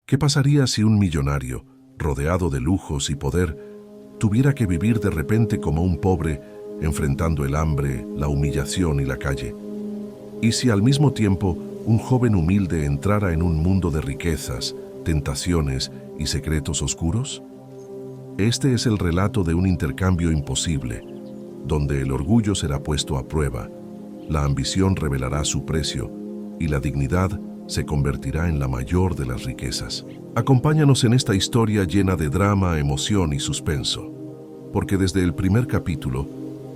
¿Qué pasaría si un millonario, rodeado de lujos y poder, tuviera que vivir de repente como un pobre, enfrentando el hambre, la humillación y la calle? ¿Y si al mismo tiempo un joven humilde entrara en un mundo de riquezas, tentaciones y secretos oscuros? Este es el relato de un intercambio imposible, donde el orgullo será puesto a prueba, la ambición revelará su precio y la dignidad se convertirá en la mayor de las riquezas. Acompáñanos en esta historia llena de drama, emoción y suspenso, porque desde el primer capítulo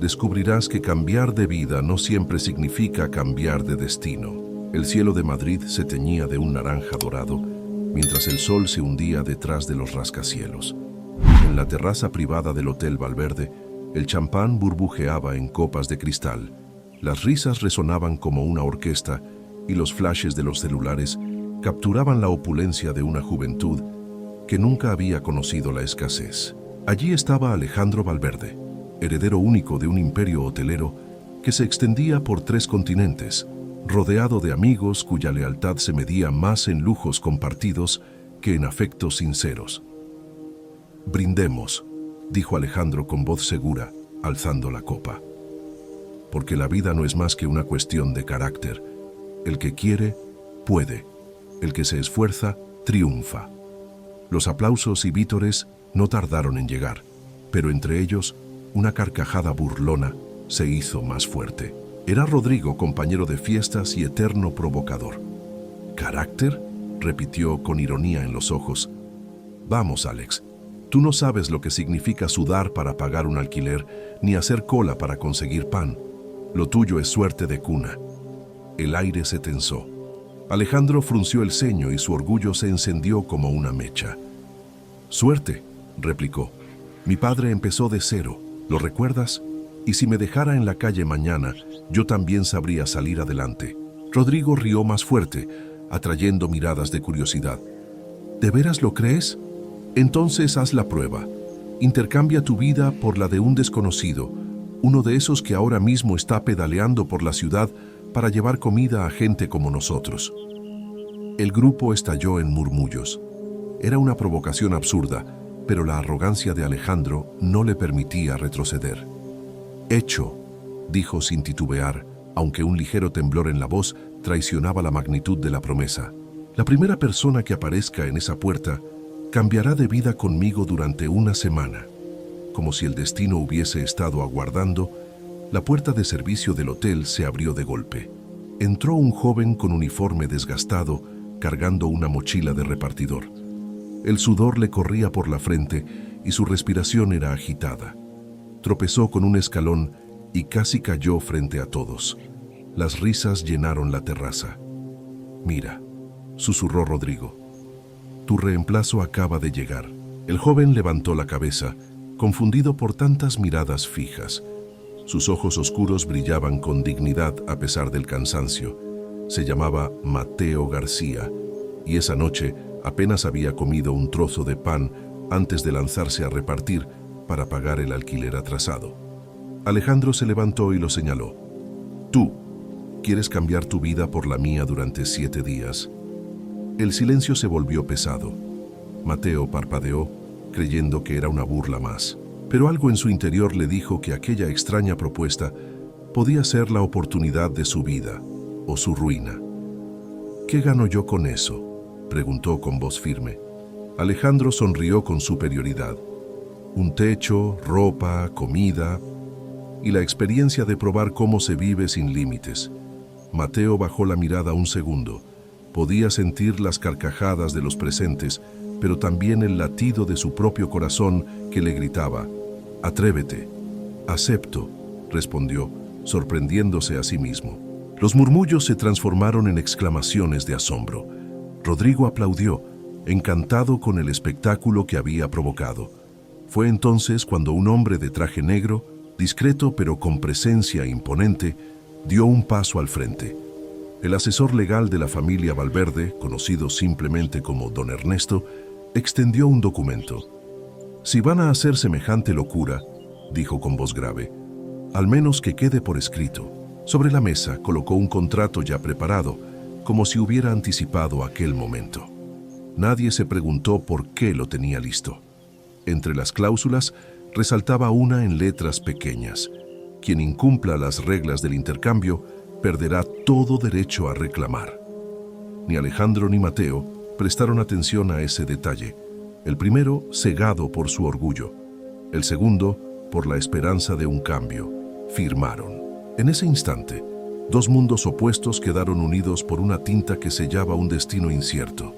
descubrirás que cambiar de vida no siempre significa cambiar de destino. El cielo de Madrid se teñía de un naranja dorado, mientras el sol se hundía detrás de los rascacielos. En la terraza privada del Hotel Valverde, el champán burbujeaba en copas de cristal, las risas resonaban como una orquesta y los flashes de los celulares capturaban la opulencia de una juventud que nunca había conocido la escasez. Allí estaba Alejandro Valverde, heredero único de un imperio hotelero que se extendía por 3 continentes, rodeado de amigos cuya lealtad se medía más en lujos compartidos que en afectos sinceros. «Brindemos», dijo Alejandro con voz segura, alzando la copa. Porque la vida no es más que una cuestión de carácter. El que quiere, puede. El que se esfuerza, triunfa. Los aplausos y vítores no tardaron en llegar, pero entre ellos, una carcajada burlona se hizo más fuerte. Era Rodrigo, compañero de fiestas y eterno provocador. «¿Carácter?», repitió con ironía en los ojos. «Vamos, Alex. Tú no sabes lo que significa sudar para pagar un alquiler, ni hacer cola para conseguir pan. Lo tuyo es suerte de cuna». El aire se tensó. Alejandro frunció el ceño y su orgullo se encendió como una mecha. «Suerte», replicó. «Mi padre empezó de cero, ¿lo recuerdas? Y si me dejara en la calle mañana, yo también sabría salir adelante». Rodrigo rió más fuerte, atrayendo miradas de curiosidad. «¿De veras lo crees? Entonces haz la prueba. Intercambia tu vida por la de un desconocido, uno de esos que ahora mismo está pedaleando por la ciudad para llevar comida a gente como nosotros». El grupo estalló en murmullos. Era una provocación absurda, pero la arrogancia de Alejandro no le permitía retroceder. «Hecho», dijo sin titubear, aunque un ligero temblor en la voz traicionaba la magnitud de la promesa. «La primera persona que aparezca en esa puerta cambiará de vida conmigo durante una semana». Como si el destino hubiese estado aguardando, la puerta de servicio del hotel se abrió de golpe. Entró un joven con uniforme desgastado, cargando una mochila de repartidor. El sudor le corría por la frente y su respiración era agitada. Tropezó con un escalón y casi cayó frente a todos. Las risas llenaron la terraza. «Mira», susurró Rodrigo. «Tu reemplazo acaba de llegar». El joven levantó la cabeza, confundido por tantas miradas fijas. Sus ojos oscuros brillaban con dignidad a pesar del cansancio. Se llamaba Mateo García, y esa noche apenas había comido un trozo de pan antes de lanzarse a repartir para pagar el alquiler atrasado. Alejandro se levantó y lo señaló. «Tú, ¿quieres cambiar tu vida por la mía durante 7 días?» El silencio se volvió pesado. Mateo parpadeó, creyendo que era una burla más, pero algo en su interior le dijo que aquella extraña propuesta podía ser la oportunidad de su vida o su ruina. «¿Qué gano yo con eso?», preguntó con voz firme. Alejandro sonrió con superioridad. Un techo, ropa, comida y la experiencia de probar cómo se vive sin límites. Mateo bajó la mirada un segundo. Podía sentir las carcajadas de los presentes, pero también el latido de su propio corazón que le gritaba: «Atrévete». «Acepto», respondió, sorprendiéndose a sí mismo. Los murmullos se transformaron en exclamaciones de asombro. Rodrigo aplaudió, encantado con el espectáculo que había provocado. Fue entonces cuando un hombre de traje negro, discreto pero con presencia imponente, dio un paso al frente. El asesor legal de la familia Valverde, conocido simplemente como Don Ernesto, extendió un documento. «Si van a hacer semejante locura», dijo con voz grave, «al menos que quede por escrito». Sobre la mesa colocó un contrato ya preparado, como si hubiera anticipado aquel momento. Nadie se preguntó por qué lo tenía listo. Entre las cláusulas resaltaba una en letras pequeñas. Quien incumpla las reglas del intercambio perderá todo derecho a reclamar. Ni Alejandro ni Mateo prestaron atención a ese detalle. El primero cegado por su orgullo, el segundo por la esperanza de un cambio. Firmaron. En ese instante, dos mundos opuestos quedaron unidos por una tinta que sellaba un destino incierto.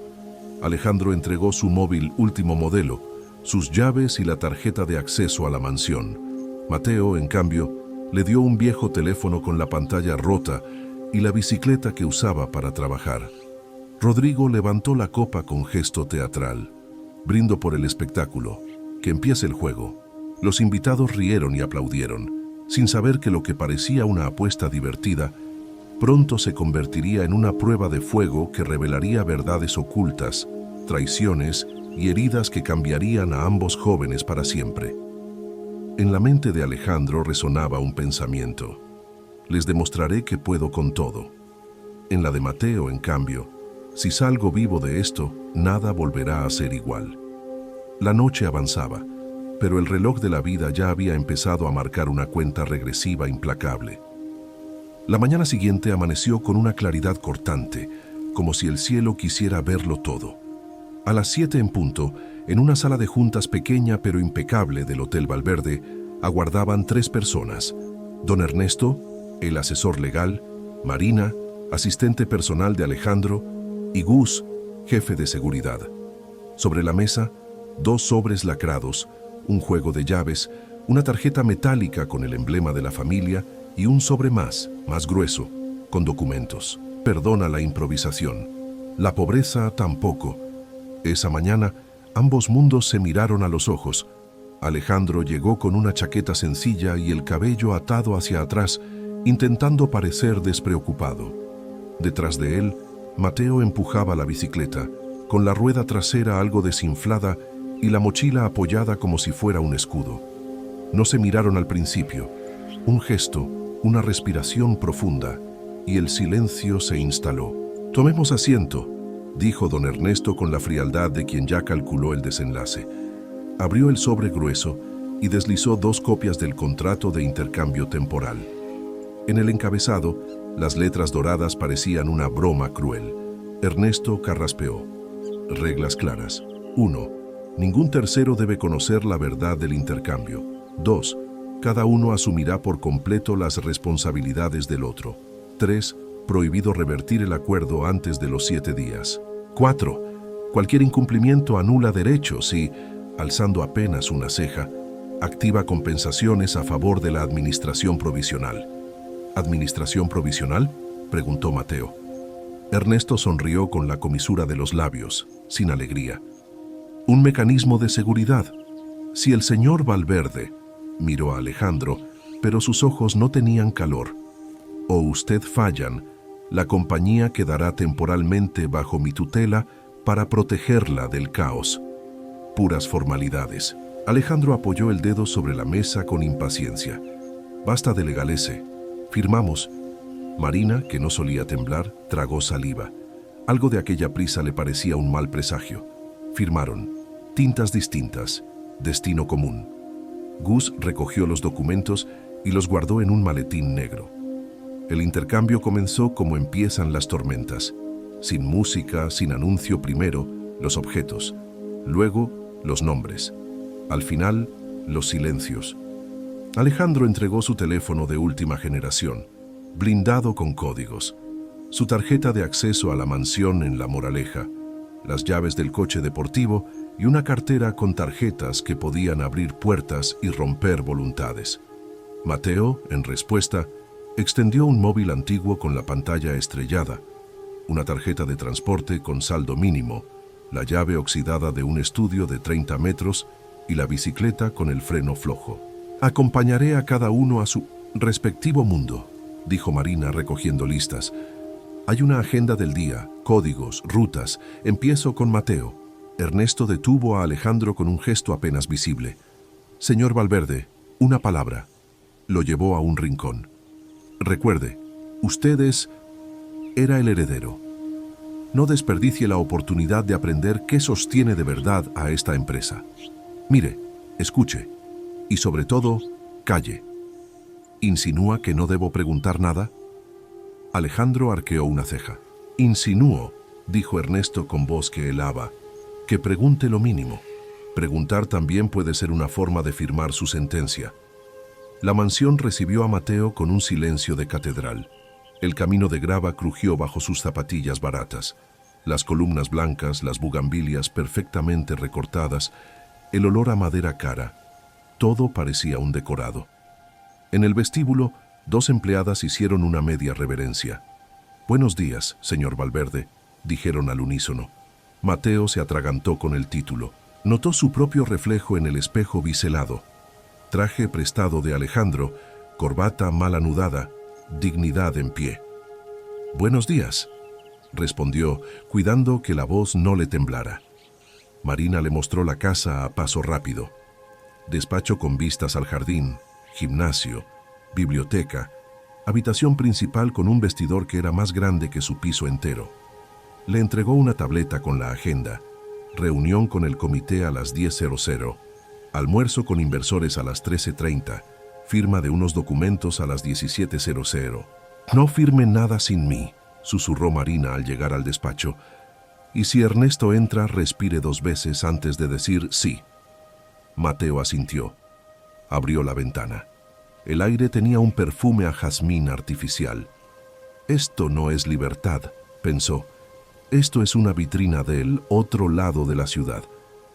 Alejandro entregó su móvil último modelo, sus llaves y la tarjeta de acceso a la mansión. Mateo, en cambio, le dio un viejo teléfono con la pantalla rota y la bicicleta que usaba para trabajar. Rodrigo levantó la copa con gesto teatral. Brindo por el espectáculo. Que empiece el juego. Los invitados rieron y aplaudieron, sin saber que lo que parecía una apuesta divertida pronto se convertiría en una prueba de fuego que revelaría verdades ocultas, traiciones y heridas que cambiarían a ambos jóvenes para siempre. En la mente de Alejandro resonaba un pensamiento: les demostraré que puedo con todo. En la de Mateo, en cambio, si salgo vivo de esto, nada volverá a ser igual. La noche avanzaba, pero el reloj de la vida ya había empezado a marcar una cuenta regresiva implacable. La mañana siguiente amaneció con una claridad cortante, como si el cielo quisiera verlo todo. A las 7 en punto, en una sala de juntas pequeña pero impecable del Hotel Valverde, aguardaban 3 personas: don Ernesto, el asesor legal; Marina, asistente personal de Alejandro; y Gus, jefe de seguridad. Sobre la mesa, 2 sobres lacrados, un juego de llaves, una tarjeta metálica con el emblema de la familia y un sobre más grueso, con documentos. Perdona la improvisación. La pobreza tampoco. Esa mañana, ambos mundos se miraron a los ojos. Alejandro llegó con una chaqueta sencilla y el cabello atado hacia atrás, intentando parecer despreocupado. Detrás de él, Mateo empujaba la bicicleta, con la rueda trasera algo desinflada y la mochila apoyada como si fuera un escudo. No se miraron al principio. Un gesto, una respiración profunda, y el silencio se instaló. «Tomemos asiento», dijo don Ernesto con la frialdad de quien ya calculó el desenlace. Abrió el sobre grueso y deslizó 2 copias del contrato de intercambio temporal. En el encabezado, las letras doradas parecían una broma cruel. Ernesto carraspeó. Reglas claras. 1. Ningún tercero debe conocer la verdad del intercambio. 2. Cada uno asumirá por completo las responsabilidades del otro. 3. Prohibido revertir el acuerdo antes de los 7 días. 4. Cualquier incumplimiento anula derechos y, alzando apenas una ceja, activa compensaciones a favor de la administración provisional. ¿Administración provisional?, preguntó Mateo. Ernesto sonrió con la comisura de los labios, sin alegría. Un mecanismo de seguridad. Si el señor Valverde, miró a Alejandro, pero sus ojos no tenían calor, o usted fallan, la compañía quedará temporalmente bajo mi tutela para protegerla del caos. Puras formalidades. Alejandro apoyó el dedo sobre la mesa con impaciencia. Basta de legalese. Firmamos. Marina, que no solía temblar, tragó saliva. Algo de aquella prisa le parecía un mal presagio. Firmaron. Tintas distintas. Destino común. Gus recogió los documentos y los guardó en un maletín negro. El intercambio comenzó como empiezan las tormentas. Sin música, sin anuncio primero, los objetos. Luego, los nombres. Al final, los silencios. Alejandro entregó su teléfono de última generación, blindado con códigos, su tarjeta de acceso a la mansión en La Moraleja, las llaves del coche deportivo y una cartera con tarjetas que podían abrir puertas y romper voluntades. Mateo, en respuesta, extendió un móvil antiguo con la pantalla estrellada, una tarjeta de transporte con saldo mínimo, la llave oxidada de un estudio de 30 metros y la bicicleta con el freno flojo. «Acompañaré a cada uno a su respectivo mundo», dijo Marina recogiendo listas. «Hay una agenda del día, códigos, rutas. Empiezo con Mateo». Ernesto detuvo a Alejandro con un gesto apenas visible. «Señor Valverde, una palabra». Lo llevó a un rincón. «Recuerde, usted era el heredero». No desperdicie la oportunidad de aprender qué sostiene de verdad a esta empresa. Mire, escuche y sobre todo, calle. ¿Insinúa que no debo preguntar nada? Alejandro arqueó una ceja. Insinúo, dijo Ernesto con voz que helaba, que pregunte lo mínimo. Preguntar también puede ser una forma de firmar su sentencia. La mansión recibió a Mateo con un silencio de catedral. El camino de grava crujió bajo sus zapatillas baratas. Las columnas blancas, las bugambilias perfectamente recortadas, el olor a madera cara. Todo parecía un decorado. En el vestíbulo, 2 empleadas hicieron una media reverencia. «Buenos días, señor Valverde», dijeron al unísono. Mateo se atragantó con el título. Notó su propio reflejo en el espejo biselado. Traje prestado de Alejandro, corbata mal anudada, dignidad en pie. «Buenos días», respondió, cuidando que la voz no le temblara. Marina le mostró la casa a paso rápido. Despacho con vistas al jardín, gimnasio, biblioteca, habitación principal con un vestidor que era más grande que su piso entero. Le entregó una tableta con la agenda, reunión con el comité a las 10:00, almuerzo con inversores a las 13:30, firma de unos documentos a las 17:00. «No firme nada sin mí», susurró Marina al llegar al despacho, «y si Ernesto entra, respire 2 veces antes de decir sí». Mateo asintió. Abrió la ventana. El aire tenía un perfume a jazmín artificial. «Esto no es libertad», pensó. «Esto es una vitrina del otro lado de la ciudad».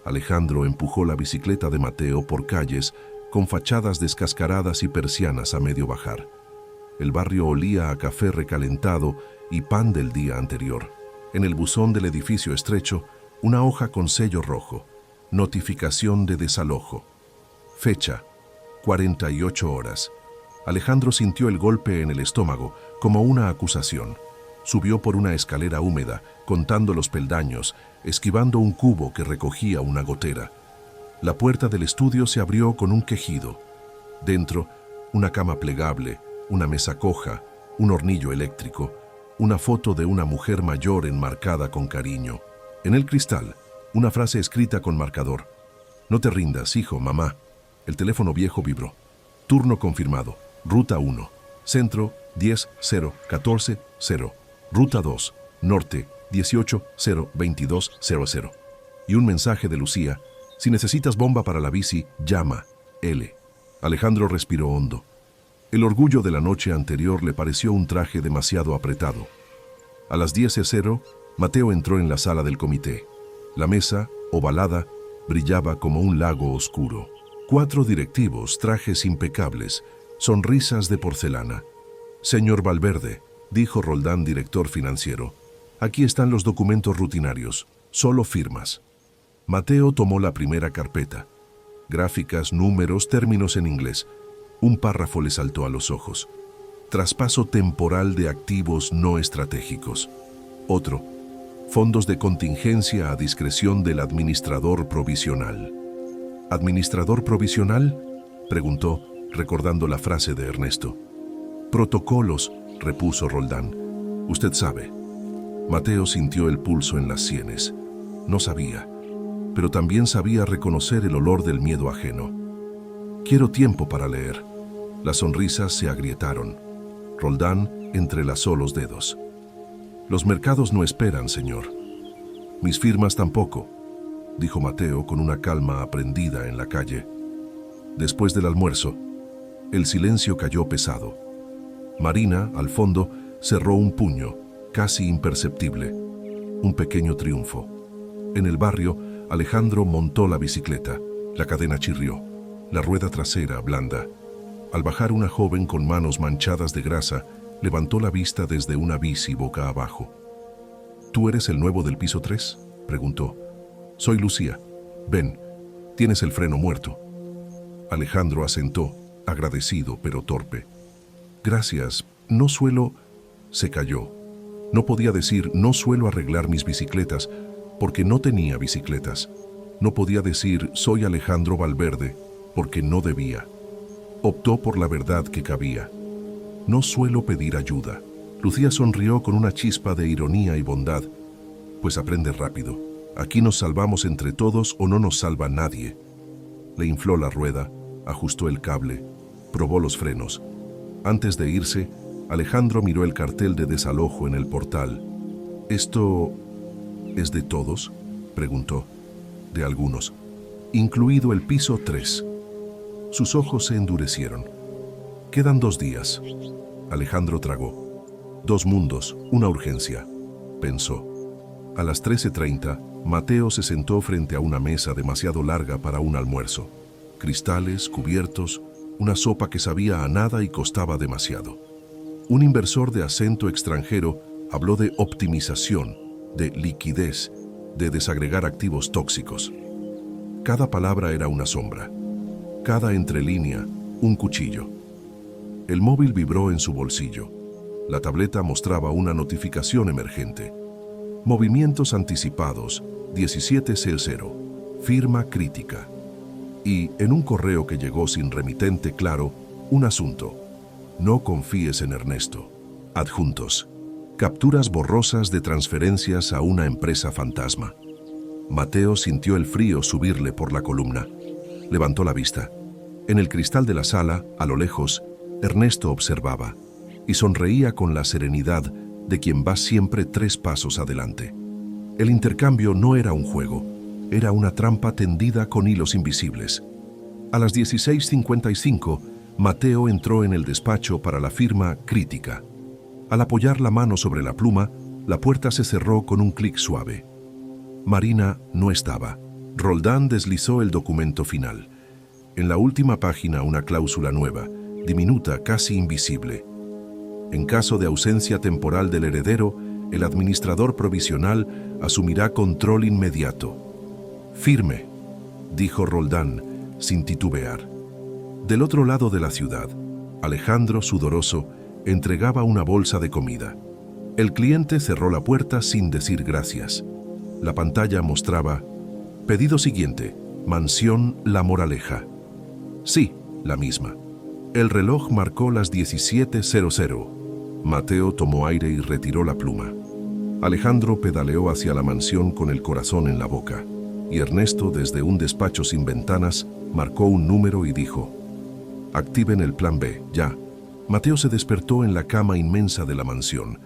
Alejandro empujó la bicicleta de Mateo por calles con fachadas descascaradas y persianas a medio bajar. El barrio olía a café recalentado y pan del día anterior. En el buzón del edificio estrecho, una hoja con sello rojo. Notificación de desalojo. Fecha: 48 horas. Alejandro sintió el golpe en el estómago como una acusación. Subió por una escalera húmeda, contando los peldaños, esquivando un cubo que recogía una gotera. La puerta del estudio se abrió con un quejido. Dentro, una cama plegable, una mesa coja, un hornillo eléctrico, una foto de una mujer mayor enmarcada con cariño. En el cristal, una frase escrita con marcador. «No te rindas, hijo, mamá». El teléfono viejo vibró. Turno confirmado. Ruta 1. Centro 10-0-14-0. Ruta 2. Norte 18-0-22-00. Y un mensaje de Lucía. «Si necesitas bomba para la bici, llama. L». Alejandro respiró hondo. El orgullo de la noche anterior le pareció un traje demasiado apretado. A las 10:00, Mateo entró en la sala del comité. La mesa, ovalada, brillaba como un lago oscuro. 4 directivos, trajes impecables, sonrisas de porcelana. «Señor Valverde», dijo Roldán, director financiero, «aquí están los documentos rutinarios, solo firmas». Mateo tomó la primera carpeta. Gráficas, números, términos en inglés. Un párrafo le saltó a los ojos. «Traspaso temporal de activos no estratégicos». Otro. «Fondos de contingencia a discreción del administrador provisional». «¿Administrador provisional?», preguntó, recordando la frase de Ernesto. «Protocolos», repuso Roldán. «Usted sabe». Mateo sintió el pulso en las sienes. No sabía, pero también sabía reconocer el olor del miedo ajeno. «Quiero tiempo para leer». Las sonrisas se agrietaron. Roldán entrelazó los dedos. «Los mercados no esperan, señor». «Mis firmas tampoco», dijo Mateo con una calma aprendida en la calle. Después del almuerzo, el silencio cayó pesado. Marina, al fondo, cerró un puño, casi imperceptible. Un pequeño triunfo. En el barrio, Alejandro montó la bicicleta. La cadena chirrió. La rueda trasera, blanda. Al bajar, una joven con manos manchadas de grasa levantó la vista desde una bici boca abajo. «¿Tú eres el nuevo del piso 3?» preguntó. «Soy Lucía. Ven, tienes el freno muerto». Alejandro asentó, agradecido pero torpe. «Gracias, no suelo...» Se calló. No podía decir «no suelo arreglar mis bicicletas» porque no tenía bicicletas. No podía decir «soy Alejandro Valverde» porque no debía. Optó por la verdad que cabía. «No suelo pedir ayuda». Lucía sonrió con una chispa de ironía y bondad. Pues aprende rápido. Aquí nos salvamos entre todos o no nos salva nadie. Le infló la rueda, ajustó el cable, probó los frenos. Antes de irse, Alejandro miró el cartel de desalojo en el portal. ¿Esto es de todos?, preguntó. De algunos, incluido el piso 3. Sus ojos se endurecieron. Quedan 2 días. Alejandro tragó. 2 mundos, una urgencia, pensó. A las 13:30, Mateo se sentó frente a una mesa demasiado larga para un almuerzo. Cristales, cubiertos, una sopa que sabía a nada y costaba demasiado. Un inversor de acento extranjero habló de optimización, de liquidez, de desagregar activos tóxicos. Cada palabra era una sombra, cada entrelínea un cuchillo. El móvil vibró en su bolsillo. La tableta mostraba una notificación emergente. Movimientos anticipados, 17:00, firma crítica. Y, en un correo que llegó sin remitente claro, un asunto. No confíes en Ernesto. Adjuntos. Capturas borrosas de transferencias a una empresa fantasma. Mateo sintió el frío subirle por la columna. Levantó la vista. En el cristal de la sala, a lo lejos, Ernesto observaba y sonreía con la serenidad de quien va siempre 3 pasos adelante. El intercambio no era un juego, era una trampa tendida con hilos invisibles. A las 16:55, Mateo entró en el despacho para la firma crítica. Al apoyar la mano sobre la pluma, la puerta se cerró con un clic suave. Marina no estaba. Roldán deslizó el documento final. En la última página una cláusula nueva, diminuta, casi invisible. En caso de ausencia temporal del heredero, el administrador provisional asumirá control inmediato. Firme, dijo Roldán, sin titubear. Del otro lado de la ciudad, Alejandro, sudoroso, entregaba una bolsa de comida. El cliente cerró la puerta sin decir gracias. La pantalla mostraba: pedido siguiente, Mansión La Moraleja. Sí, la misma. El reloj marcó las 17:00. Mateo tomó aire y retiró la pluma. Alejandro pedaleó hacia la mansión con el corazón en la boca, y Ernesto, desde un despacho sin ventanas, marcó un número y dijo: activen el plan B, ya. Mateo se despertó en la cama inmensa de la mansión.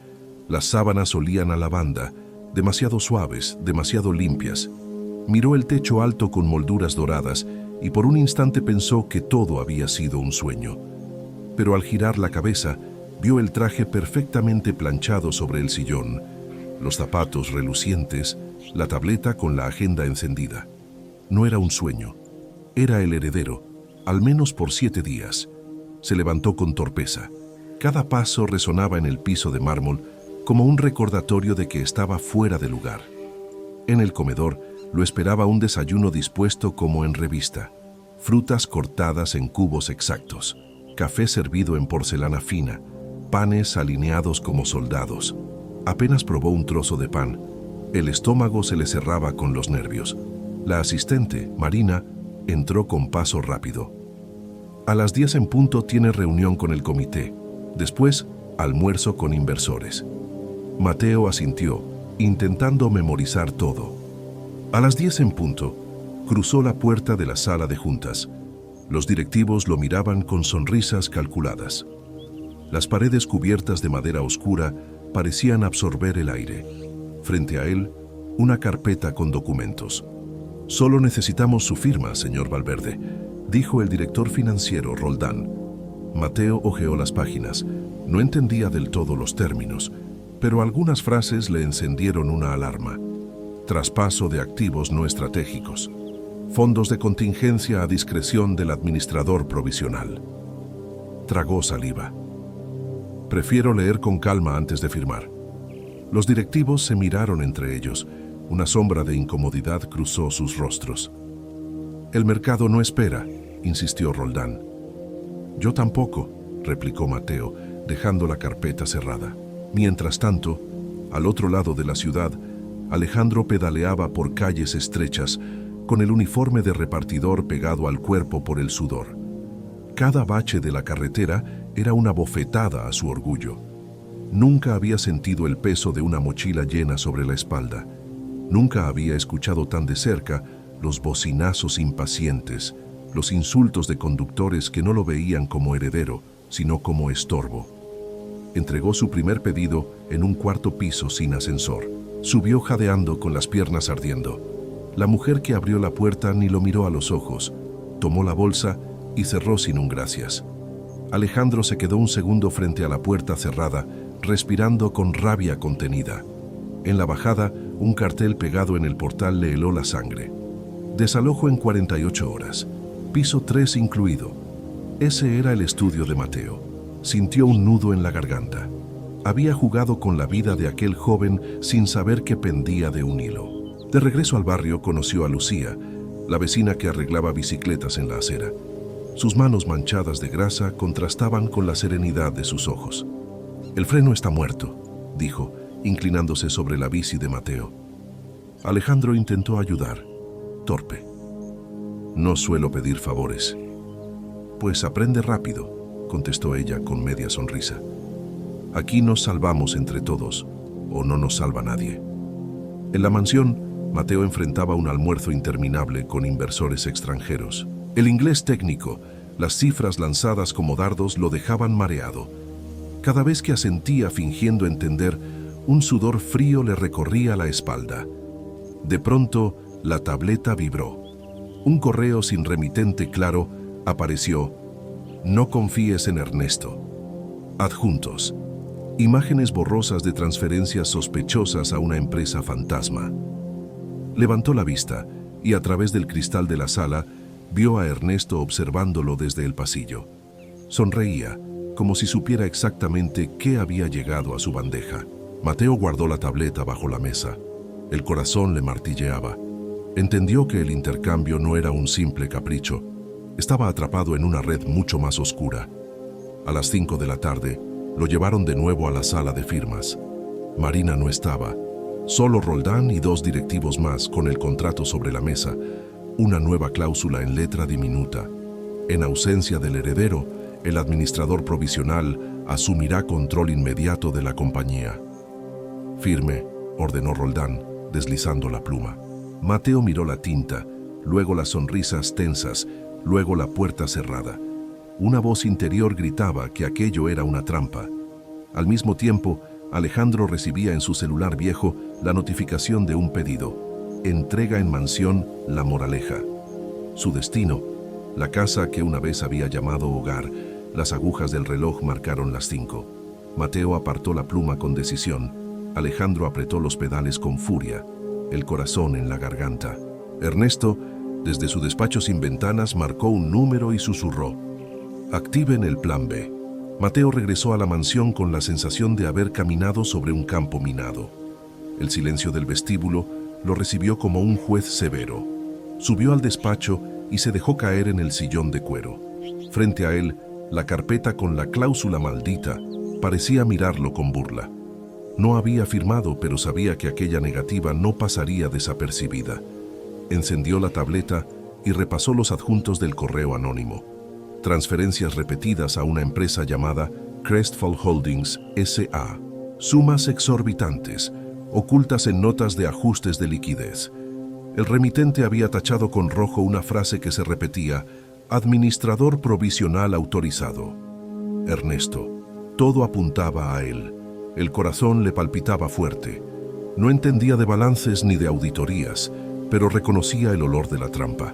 Las sábanas olían a lavanda, demasiado suaves, demasiado limpias. Miró el techo alto con molduras doradas y por un instante pensó que todo había sido un sueño. Pero al girar la cabeza, vio el traje perfectamente planchado sobre el sillón, los zapatos relucientes, la tableta con la agenda encendida. No era un sueño, era el heredero, al menos por 7 días. Se levantó con torpeza. Cada paso resonaba en el piso de mármol como un recordatorio de que estaba fuera de lugar. En el comedor lo esperaba un desayuno dispuesto como en revista. Frutas cortadas en cubos exactos, café servido en porcelana fina, panes alineados como soldados. Apenas probó un trozo de pan. El estómago se le cerraba con los nervios. La asistente, Marina, entró con paso rápido. A las 10 en punto tiene reunión con el comité. Después, almuerzo con inversores. Mateo asintió, intentando memorizar todo. A las 10 en punto, cruzó la puerta de la sala de juntas. Los directivos lo miraban con sonrisas calculadas. Las paredes cubiertas de madera oscura parecían absorber el aire. Frente a él, una carpeta con documentos. Solo necesitamos su firma, señor Valverde, dijo el director financiero Roldán. Mateo hojeó las páginas. No entendía del todo los términos, pero algunas frases le encendieron una alarma. Traspaso de activos no estratégicos. Fondos de contingencia a discreción del administrador provisional. Tragó saliva. Prefiero leer con calma antes de firmar. Los directivos se miraron entre ellos. Una sombra de incomodidad cruzó sus rostros. El mercado no espera, insistió Roldán. Yo tampoco, replicó Mateo, dejando la carpeta cerrada. Mientras tanto, al otro lado de la ciudad, Alejandro pedaleaba por calles estrechas, con el uniforme de repartidor pegado al cuerpo por el sudor. Cada bache de la carretera era una bofetada a su orgullo. Nunca había sentido el peso de una mochila llena sobre la espalda, Nunca había escuchado tan de cerca los bocinazos impacientes, los insultos de conductores que no lo veían como heredero, sino como estorbo. Entregó su primer pedido en un cuarto piso sin ascensor. Subió jadeando con las piernas ardiendo. La mujer que abrió la puerta ni lo miró a los ojos, tomó la bolsa y cerró sin un gracias. Alejandro se quedó un segundo frente a la puerta cerrada, respirando con rabia contenida. En la bajada, un cartel pegado en el portal le heló la sangre. Desalojo en 48 horas, piso 3 incluido. Ese era el estudio de Mateo. Sintió un nudo en la garganta. Había jugado con la vida de aquel joven sin saber que pendía de un hilo. De regreso al barrio conoció a Lucía, la vecina que arreglaba bicicletas en la acera. Sus manos manchadas de grasa contrastaban con la serenidad de sus ojos. «El freno está muerto», dijo, inclinándose sobre la bici de Mateo. Alejandro intentó ayudar, torpe. «No suelo pedir favores». «Pues aprende rápido», contestó ella con media sonrisa. «Aquí nos salvamos entre todos, o no nos salva nadie». En la mansión, Mateo enfrentaba un almuerzo interminable con inversores extranjeros. El inglés técnico, las cifras lanzadas como dardos lo dejaban mareado. Cada vez que asentía fingiendo entender, un sudor frío le recorría la espalda. De pronto, la tableta vibró. Un correo sin remitente claro apareció. «No confíes en Ernesto». Adjuntos. Imágenes borrosas de transferencias sospechosas a una empresa fantasma. Levantó la vista y a través del cristal de la sala vio a Ernesto observándolo desde el pasillo. Sonreía, como si supiera exactamente qué había llegado a su bandeja. Mateo guardó la tableta bajo la mesa. El corazón le martilleaba. Entendió que el intercambio no era un simple capricho. Estaba atrapado en una red mucho más oscura. A las 5 de la tarde, lo llevaron de nuevo a la sala de firmas. Marina no estaba. Solo Roldán y 2 directivos más con el contrato sobre la mesa, una nueva cláusula en letra diminuta. En ausencia del heredero, el administrador provisional asumirá control inmediato de la compañía. «Firme», ordenó Roldán, deslizando la pluma. Mateo miró la tinta, luego las sonrisas tensas, luego la puerta cerrada. Una voz interior gritaba que aquello era una trampa. Al mismo tiempo, Alejandro recibía en su celular viejo la notificación de un pedido. Entrega en mansión La Moraleja. Su destino, la casa que una vez había llamado hogar. Las agujas del reloj marcaron las 5. Mateo apartó la pluma con decisión. Alejandro apretó los pedales con furia, el corazón en la garganta. Ernesto, desde su despacho sin ventanas, marcó un número y susurró: «Activen el plan B». Mateo regresó a la mansión con la sensación de haber caminado sobre un campo minado. El silencio del vestíbulo lo recibió como un juez severo. Subió al despacho y se dejó caer en el sillón de cuero. Frente a él, la carpeta con la cláusula maldita parecía mirarlo con burla. No había firmado, pero sabía que aquella negativa no pasaría desapercibida. Encendió la tableta y repasó los adjuntos del correo anónimo. Transferencias repetidas a una empresa llamada Crestfall Holdings S.A. Sumas exorbitantes, ocultas en notas de ajustes de liquidez. El remitente había tachado con rojo una frase que se repetía: «Administrador provisional autorizado». Ernesto. Todo apuntaba a él. El corazón le palpitaba fuerte. No entendía de balances ni de auditorías, pero reconocía el olor de la trampa.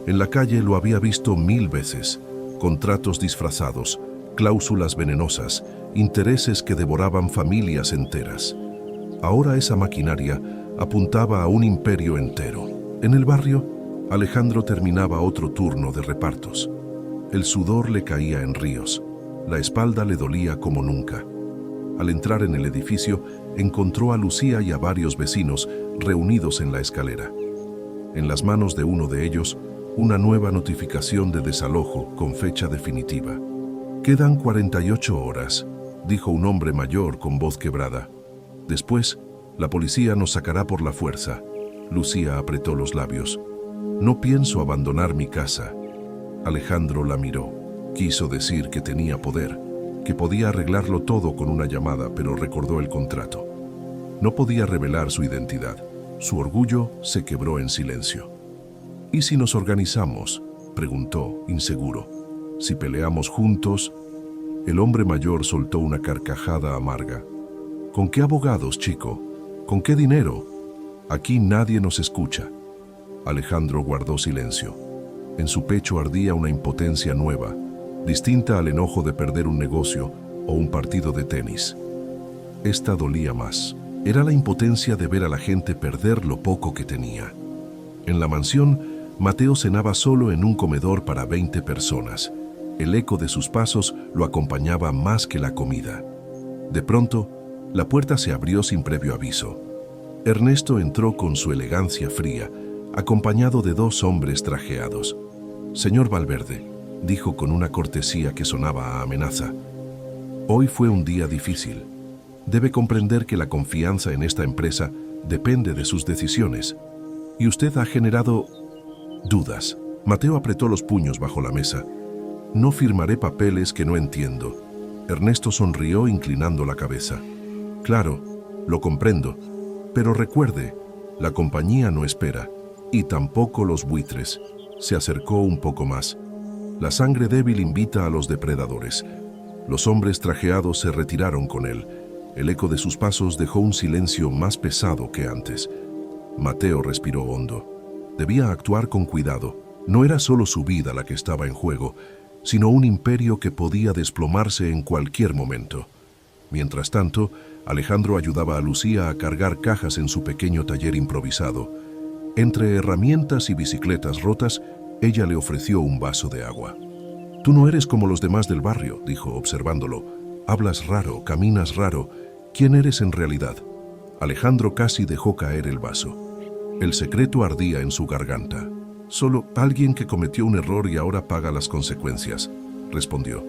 En la calle lo había visto 1000 veces. Contratos disfrazados, cláusulas venenosas, intereses que devoraban familias enteras. Ahora esa maquinaria apuntaba a un imperio entero. En el barrio, Alejandro terminaba otro turno de repartos. El sudor le caía en ríos. La espalda le dolía como nunca. Al entrar en el edificio, encontró a Lucía y a varios vecinos reunidos en la escalera. En las manos de uno de ellos, una nueva notificación de desalojo con fecha definitiva. «Quedan 48 horas», dijo un hombre mayor con voz quebrada. «Después, la policía nos sacará por la fuerza». Lucía apretó los labios. «No pienso abandonar mi casa». Alejandro la miró. Quiso decir que tenía poder, que podía arreglarlo todo con una llamada, pero recordó el contrato. No podía revelar su identidad. Su orgullo se quebró en silencio. ¿Y si nos organizamos?, preguntó, inseguro. ¿Si peleamos juntos? El hombre mayor soltó una carcajada amarga. ¿Con qué abogados, chico? ¿Con qué dinero? Aquí nadie nos escucha. Alejandro guardó silencio. En su pecho ardía una impotencia nueva, distinta al enojo de perder un negocio o un partido de tenis. Esta dolía más. Era la impotencia de ver a la gente perder lo poco que tenía. En la mansión, Mateo cenaba solo en un comedor para 20 personas. El eco de sus pasos lo acompañaba más que la comida. De pronto, la puerta se abrió sin previo aviso. Ernesto entró con su elegancia fría, acompañado de 2 hombres trajeados. «Señor Valverde», dijo con una cortesía que sonaba a amenaza, «hoy fue un día difícil. Debe comprender que la confianza en esta empresa depende de sus decisiones. Y usted ha generado dudas». Mateo apretó los puños bajo la mesa. «No firmaré papeles que no entiendo». Ernesto sonrió inclinando la cabeza. «Claro, lo comprendo, pero recuerde, la compañía no espera, y tampoco los buitres». Se acercó un poco más. «La sangre débil invita a los depredadores». Los hombres trajeados se retiraron con él. El eco de sus pasos dejó un silencio más pesado que antes. Mateo respiró hondo. Debía actuar con cuidado. No era solo su vida la que estaba en juego, sino un imperio que podía desplomarse en cualquier momento. Mientras tanto, Alejandro ayudaba a Lucía a cargar cajas en su pequeño taller improvisado. Entre herramientas y bicicletas rotas, ella le ofreció un vaso de agua. «Tú no eres como los demás del barrio», dijo observándolo. «Hablas raro, caminas raro. ¿Quién eres en realidad?» Alejandro casi dejó caer el vaso. El secreto ardía en su garganta. «Solo alguien que cometió un error y ahora paga las consecuencias», respondió.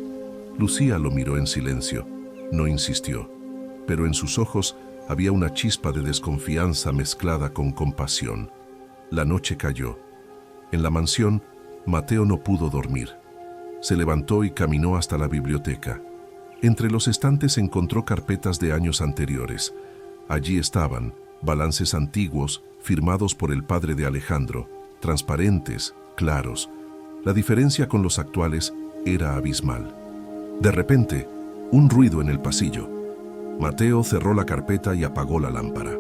Lucía lo miró en silencio. No insistió, pero en sus ojos había una chispa de desconfianza mezclada con compasión. La noche cayó. En la mansión, Mateo no pudo dormir. Se levantó y caminó hasta la biblioteca. Entre los estantes encontró carpetas de años anteriores. Allí estaban balances antiguos firmados por el padre de Alejandro, transparentes, claros. La diferencia con los actuales era abismal. De repente, un ruido en el pasillo. Mateo cerró la carpeta y apagó la lámpara.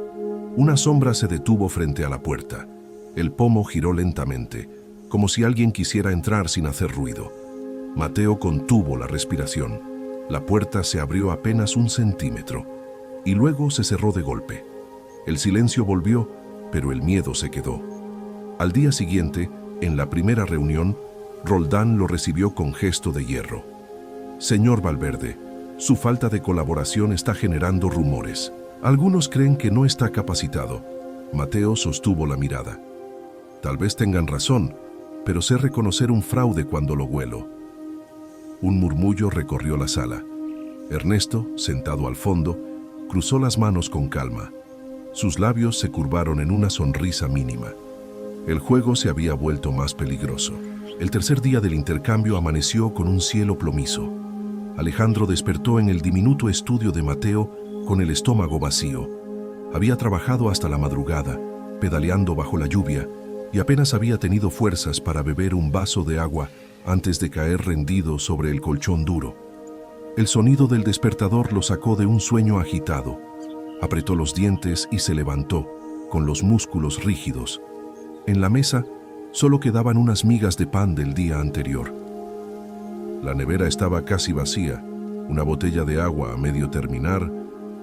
Una sombra se detuvo frente a la puerta. El pomo giró lentamente, como si alguien quisiera entrar sin hacer ruido. Mateo contuvo la respiración. La puerta se abrió apenas 1 centímetro y luego se cerró de golpe. El silencio volvió, pero el miedo se quedó. Al día siguiente, en la primera reunión, Roldán lo recibió con gesto de hierro. «Señor Valverde, su falta de colaboración está generando rumores. Algunos creen que no está capacitado». Mateo sostuvo la mirada. «Tal vez tengan razón, pero sé reconocer un fraude cuando lo huelo». Un murmullo recorrió la sala. Ernesto, sentado al fondo, cruzó las manos con calma. Sus labios se curvaron en una sonrisa mínima. El juego se había vuelto más peligroso. El tercer día del intercambio amaneció con un cielo plomizo. Alejandro despertó en el diminuto estudio de Mateo con el estómago vacío. Había trabajado hasta la madrugada, pedaleando bajo la lluvia, y apenas había tenido fuerzas para beber un vaso de agua antes de caer rendido sobre el colchón duro. El sonido del despertador lo sacó de un sueño agitado. Apretó los dientes y se levantó, con los músculos rígidos. En la mesa solo quedaban unas migas de pan del día anterior. La nevera estaba casi vacía, una botella de agua a medio terminar,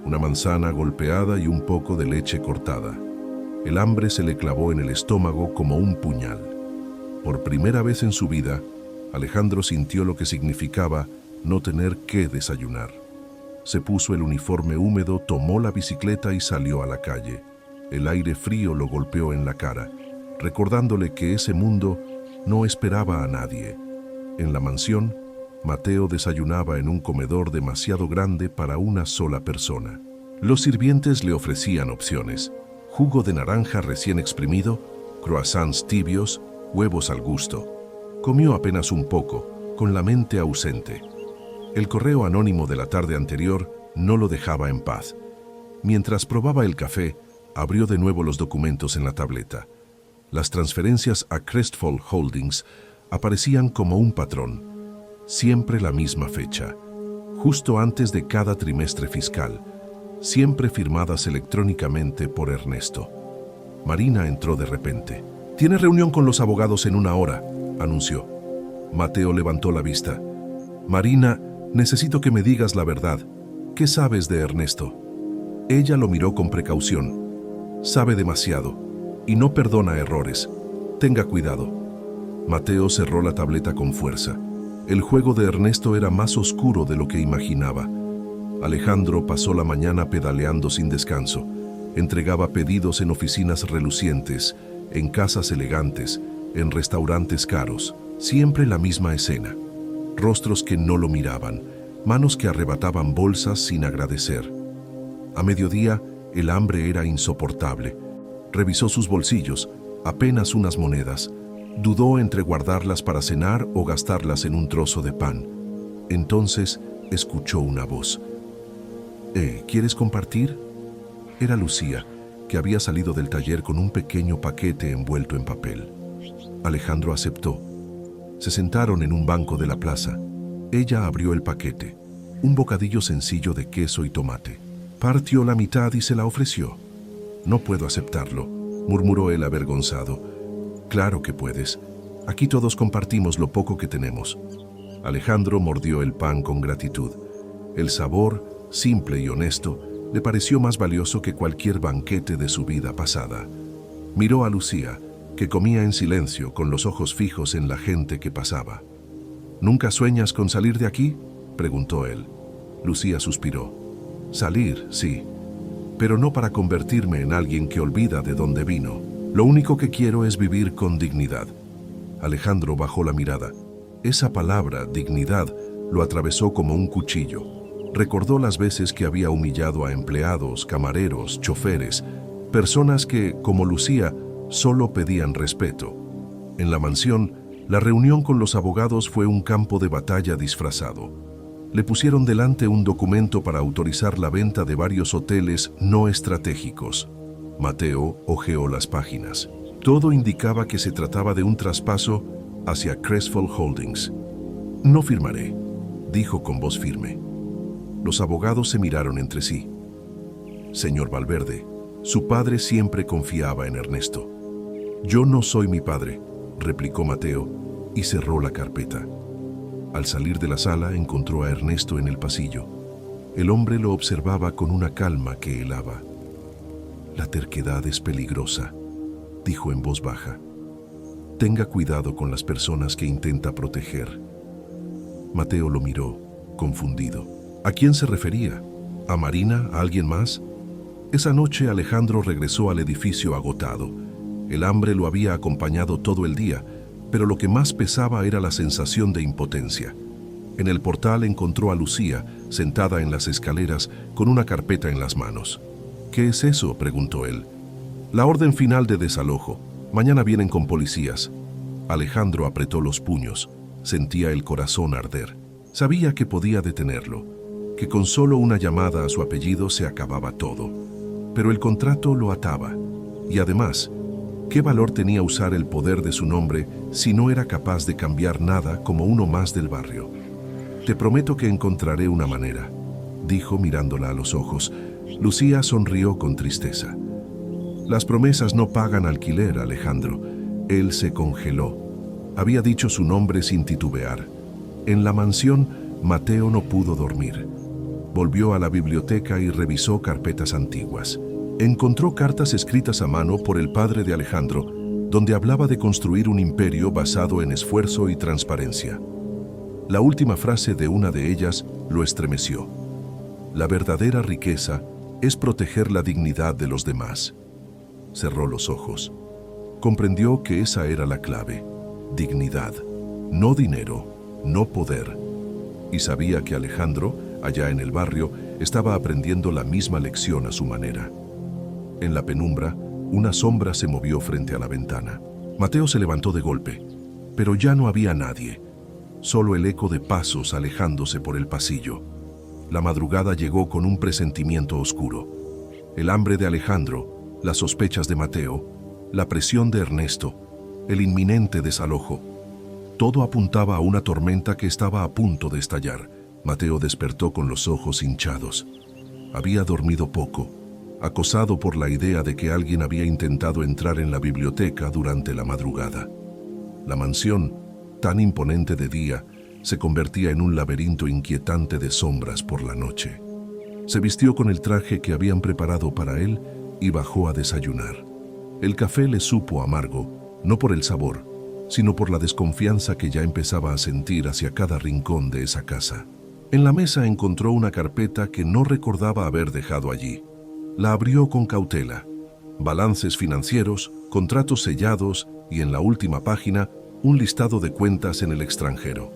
una manzana golpeada y un poco de leche cortada. El hambre se le clavó en el estómago como un puñal. Por primera vez en su vida, Alejandro sintió lo que significaba no tener que desayunar. Se puso el uniforme húmedo, tomó la bicicleta y salió a la calle. El aire frío lo golpeó en la cara, recordándole que ese mundo no esperaba a nadie. En la mansión, Mateo desayunaba en un comedor demasiado grande para una sola persona. Los sirvientes le ofrecían opciones: jugo de naranja recién exprimido, croissants tibios, huevos al gusto. Comió apenas un poco, con la mente ausente. El correo anónimo de la tarde anterior no lo dejaba en paz. Mientras probaba el café, Abrió de nuevo los documentos en la tableta. Las transferencias a Crestfall Holdings aparecían como un patrón. Siempre la misma fecha, justo antes de cada trimestre fiscal, siempre firmadas electrónicamente por Ernesto. Marina entró de repente. «Tiene reunión con los abogados en 1 hora», anunció. Mateo levantó la vista. «Marina, necesito que me digas la verdad. ¿Qué sabes de Ernesto?» Ella lo miró con precaución. «Sabe demasiado y no perdona errores. Tenga cuidado». Mateo cerró la tableta con fuerza. El juego de Ernesto era más oscuro de lo que imaginaba. Alejandro pasó la mañana pedaleando sin descanso. Entregaba pedidos en oficinas relucientes, en casas elegantes, en restaurantes caros. Siempre la misma escena. Rostros que no lo miraban, manos que arrebataban bolsas sin agradecer. A mediodía, el hambre era insoportable. Revisó sus bolsillos, apenas unas monedas. Dudó entre guardarlas para cenar o gastarlas en un trozo de pan. Entonces, escuchó una voz. ¿Quieres compartir? Era Lucía, que había salido del taller con un pequeño paquete envuelto en papel. Alejandro aceptó. Se sentaron en un banco de la plaza. Ella abrió el paquete, un bocadillo sencillo de queso y tomate. Partió la mitad y se la ofreció. «No puedo aceptarlo», murmuró él avergonzado. «Claro que puedes. Aquí todos compartimos lo poco que tenemos». Alejandro mordió el pan con gratitud. El sabor, simple y honesto, le pareció más valioso que cualquier banquete de su vida pasada. Miró a Lucía, que comía en silencio con los ojos fijos en la gente que pasaba. «¿Nunca sueñas con salir de aquí?», preguntó él. Lucía suspiró. «Salir, sí, pero no para convertirme en alguien que olvida de dónde vino. Lo único que quiero es vivir con dignidad». Alejandro bajó la mirada. Esa palabra, dignidad, lo atravesó como un cuchillo. Recordó las veces que había humillado a empleados, camareros, choferes, personas que, como Lucía, solo pedían respeto. En la mansión, la reunión con los abogados fue un campo de batalla disfrazado. Le pusieron delante un documento para autorizar la venta de varios hoteles no estratégicos. Mateo hojeó las páginas. Todo indicaba que se trataba de un traspaso hacia Crestfall Holdings. «No firmaré», dijo con voz firme. Los abogados se miraron entre sí. «Señor Valverde, su padre siempre confiaba en Ernesto». «Yo no soy mi padre», replicó Mateo, y cerró la carpeta. Al salir de la sala encontró a Ernesto en el pasillo. El hombre lo observaba con una calma que helaba. «La terquedad es peligrosa», dijo en voz baja. «Tenga cuidado con las personas que intenta proteger». Mateo lo miró, confundido. ¿A quién se refería? ¿A Marina? ¿A alguien más? Esa noche Alejandro regresó al edificio agotado. El hambre lo había acompañado todo el día, pero lo que más pesaba era la sensación de impotencia. En el portal encontró a Lucía, sentada en las escaleras, con una carpeta en las manos. «¿Qué es eso?», preguntó él. «La orden final de desalojo. Mañana vienen con policías». Alejandro apretó los puños. Sentía el corazón arder. Sabía que podía detenerlo, que con solo una llamada a su apellido se acababa todo. Pero el contrato lo ataba. Y además, ¿qué valor tenía usar el poder de su nombre si no era capaz de cambiar nada como uno más del barrio? «Te prometo que encontraré una manera», dijo mirándola a los ojos. Lucía sonrió con tristeza. «Las promesas no pagan alquiler, Alejandro». Él se congeló. Había dicho su nombre sin titubear. En la mansión, Mateo no pudo dormir. Volvió a la biblioteca y revisó carpetas antiguas. Encontró cartas escritas a mano por el padre de Alejandro, donde hablaba de construir un imperio basado en esfuerzo y transparencia. La última frase de una de ellas lo estremeció. «La verdadera riqueza es proteger la dignidad de los demás». Cerró los ojos. Comprendió que esa era la clave. Dignidad, no dinero, no poder. Y sabía que Alejandro, allá en el barrio, estaba aprendiendo la misma lección a su manera. En la penumbra, una sombra se movió frente a la ventana. Mateo se levantó de golpe, pero ya no había nadie. Solo el eco de pasos alejándose por el pasillo. La madrugada llegó con un presentimiento oscuro. El hambre de Alejandro, las sospechas de Mateo, la presión de Ernesto, el inminente desalojo. Todo apuntaba a una tormenta que estaba a punto de estallar. Mateo despertó con los ojos hinchados. Había dormido poco, acosado por la idea de que alguien había intentado entrar en la biblioteca durante la madrugada. La mansión, tan imponente de día, se convertía en un laberinto inquietante de sombras por la noche. Se vistió con el traje que habían preparado para él y bajó a desayunar. El café le supo amargo, no por el sabor, sino por la desconfianza que ya empezaba a sentir hacia cada rincón de esa casa. En la mesa encontró una carpeta que no recordaba haber dejado allí. La abrió con cautela. Balances financieros, contratos sellados y en la última página, un listado de cuentas en el extranjero.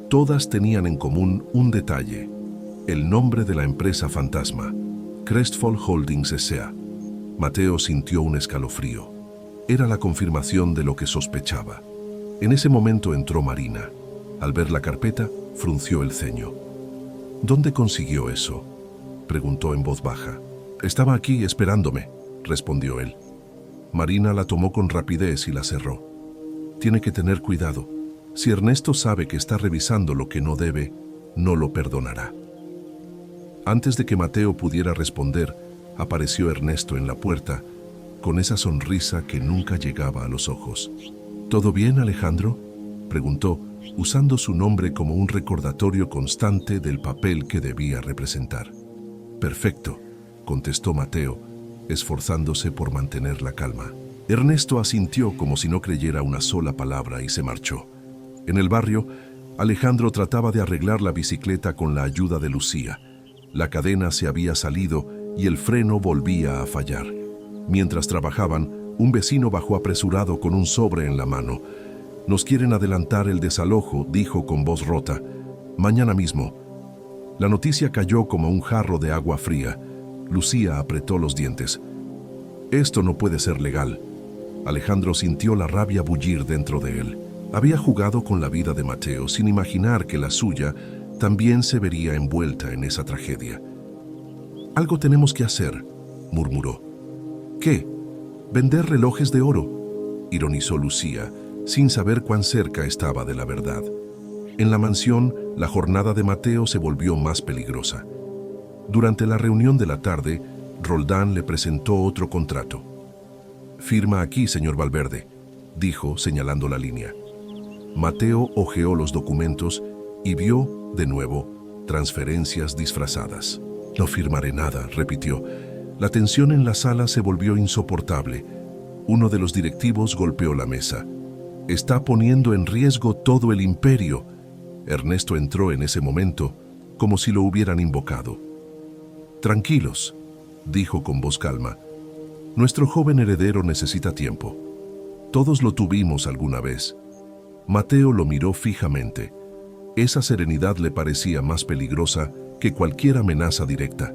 Todas tenían en común un detalle: el nombre de la empresa fantasma, Crestfall Holdings S.A. Mateo sintió un escalofrío. Era la confirmación de lo que sospechaba. En ese momento entró Marina. Al ver la carpeta, frunció el ceño. ¿Dónde consiguió eso?, preguntó en voz baja. Estaba aquí esperándome, respondió él. Marina la tomó con rapidez y la cerró. Tiene que tener cuidado. Si Ernesto sabe que está revisando lo que no debe, no lo perdonará. Antes de que Mateo pudiera responder, apareció Ernesto en la puerta, con esa sonrisa que nunca llegaba a los ojos. ¿Todo bien, Alejandro?, preguntó, usando su nombre como un recordatorio constante del papel que debía representar. Perfecto, contestó Mateo, esforzándose por mantener la calma. Ernesto asintió como si no creyera una sola palabra y se marchó. En el barrio, Alejandro trataba de arreglar la bicicleta con la ayuda de Lucía. La cadena se había salido y el freno volvía a fallar. Mientras trabajaban, un vecino bajó apresurado con un sobre en la mano. «Nos quieren adelantar el desalojo», dijo con voz rota. «Mañana mismo». La noticia cayó como un jarro de agua fría. Lucía apretó los dientes. «Esto no puede ser legal». Alejandro sintió la rabia bullir dentro de él. Había jugado con la vida de Mateo sin imaginar que la suya también se vería envuelta en esa tragedia. «Algo tenemos que hacer», murmuró. «¿Qué? ¿Vender relojes de oro?», ironizó Lucía, sin saber cuán cerca estaba de la verdad. En la mansión, la jornada de Mateo se volvió más peligrosa. Durante la reunión de la tarde, Roldán le presentó otro contrato. «Firma aquí, señor Valverde», dijo, señalando la línea. Mateo hojeó los documentos y vio, de nuevo, transferencias disfrazadas. «No firmaré nada», repitió. La tensión en la sala se volvió insoportable. Uno de los directivos golpeó la mesa. «Está poniendo en riesgo todo el imperio». Ernesto entró en ese momento, como si lo hubieran invocado. «Tranquilos», dijo con voz calma. «Nuestro joven heredero necesita tiempo. Todos lo tuvimos alguna vez». Mateo lo miró fijamente. Esa serenidad le parecía más peligrosa que cualquier amenaza directa.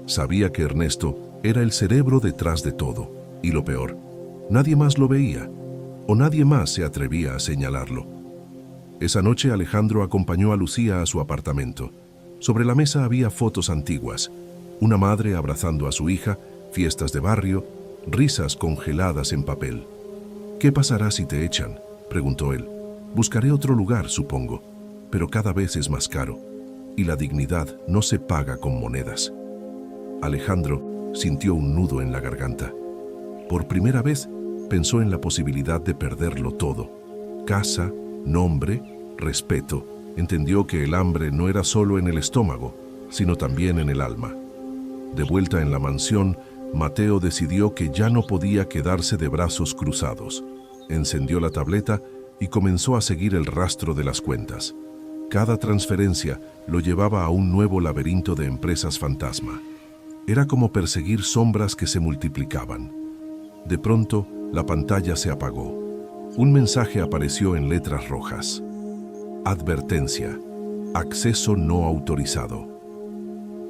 Sabía que Ernesto era el cerebro detrás de todo, y lo peor, nadie más lo veía, o nadie más se atrevía a señalarlo. Esa noche Alejandro acompañó a Lucía a su apartamento. Sobre la mesa había fotos antiguas, una madre abrazando a su hija, fiestas de barrio, risas congeladas en papel. «¿Qué pasará si te echan?», preguntó él. «Buscaré otro lugar, supongo, pero cada vez es más caro, y la dignidad no se paga con monedas». Alejandro sintió un nudo en la garganta. Por primera vez pensó en la posibilidad de perderlo todo: casa, nombre, respeto. Entendió que el hambre no era solo en el estómago, sino también en el alma. De vuelta en la mansión, Mateo decidió que ya no podía quedarse de brazos cruzados. Encendió la tableta y comenzó a seguir el rastro de las cuentas. Cada transferencia lo llevaba a un nuevo laberinto de empresas fantasma. Era como perseguir sombras que se multiplicaban. De pronto, la pantalla se apagó. Un mensaje apareció en letras rojas. Advertencia: acceso no autorizado.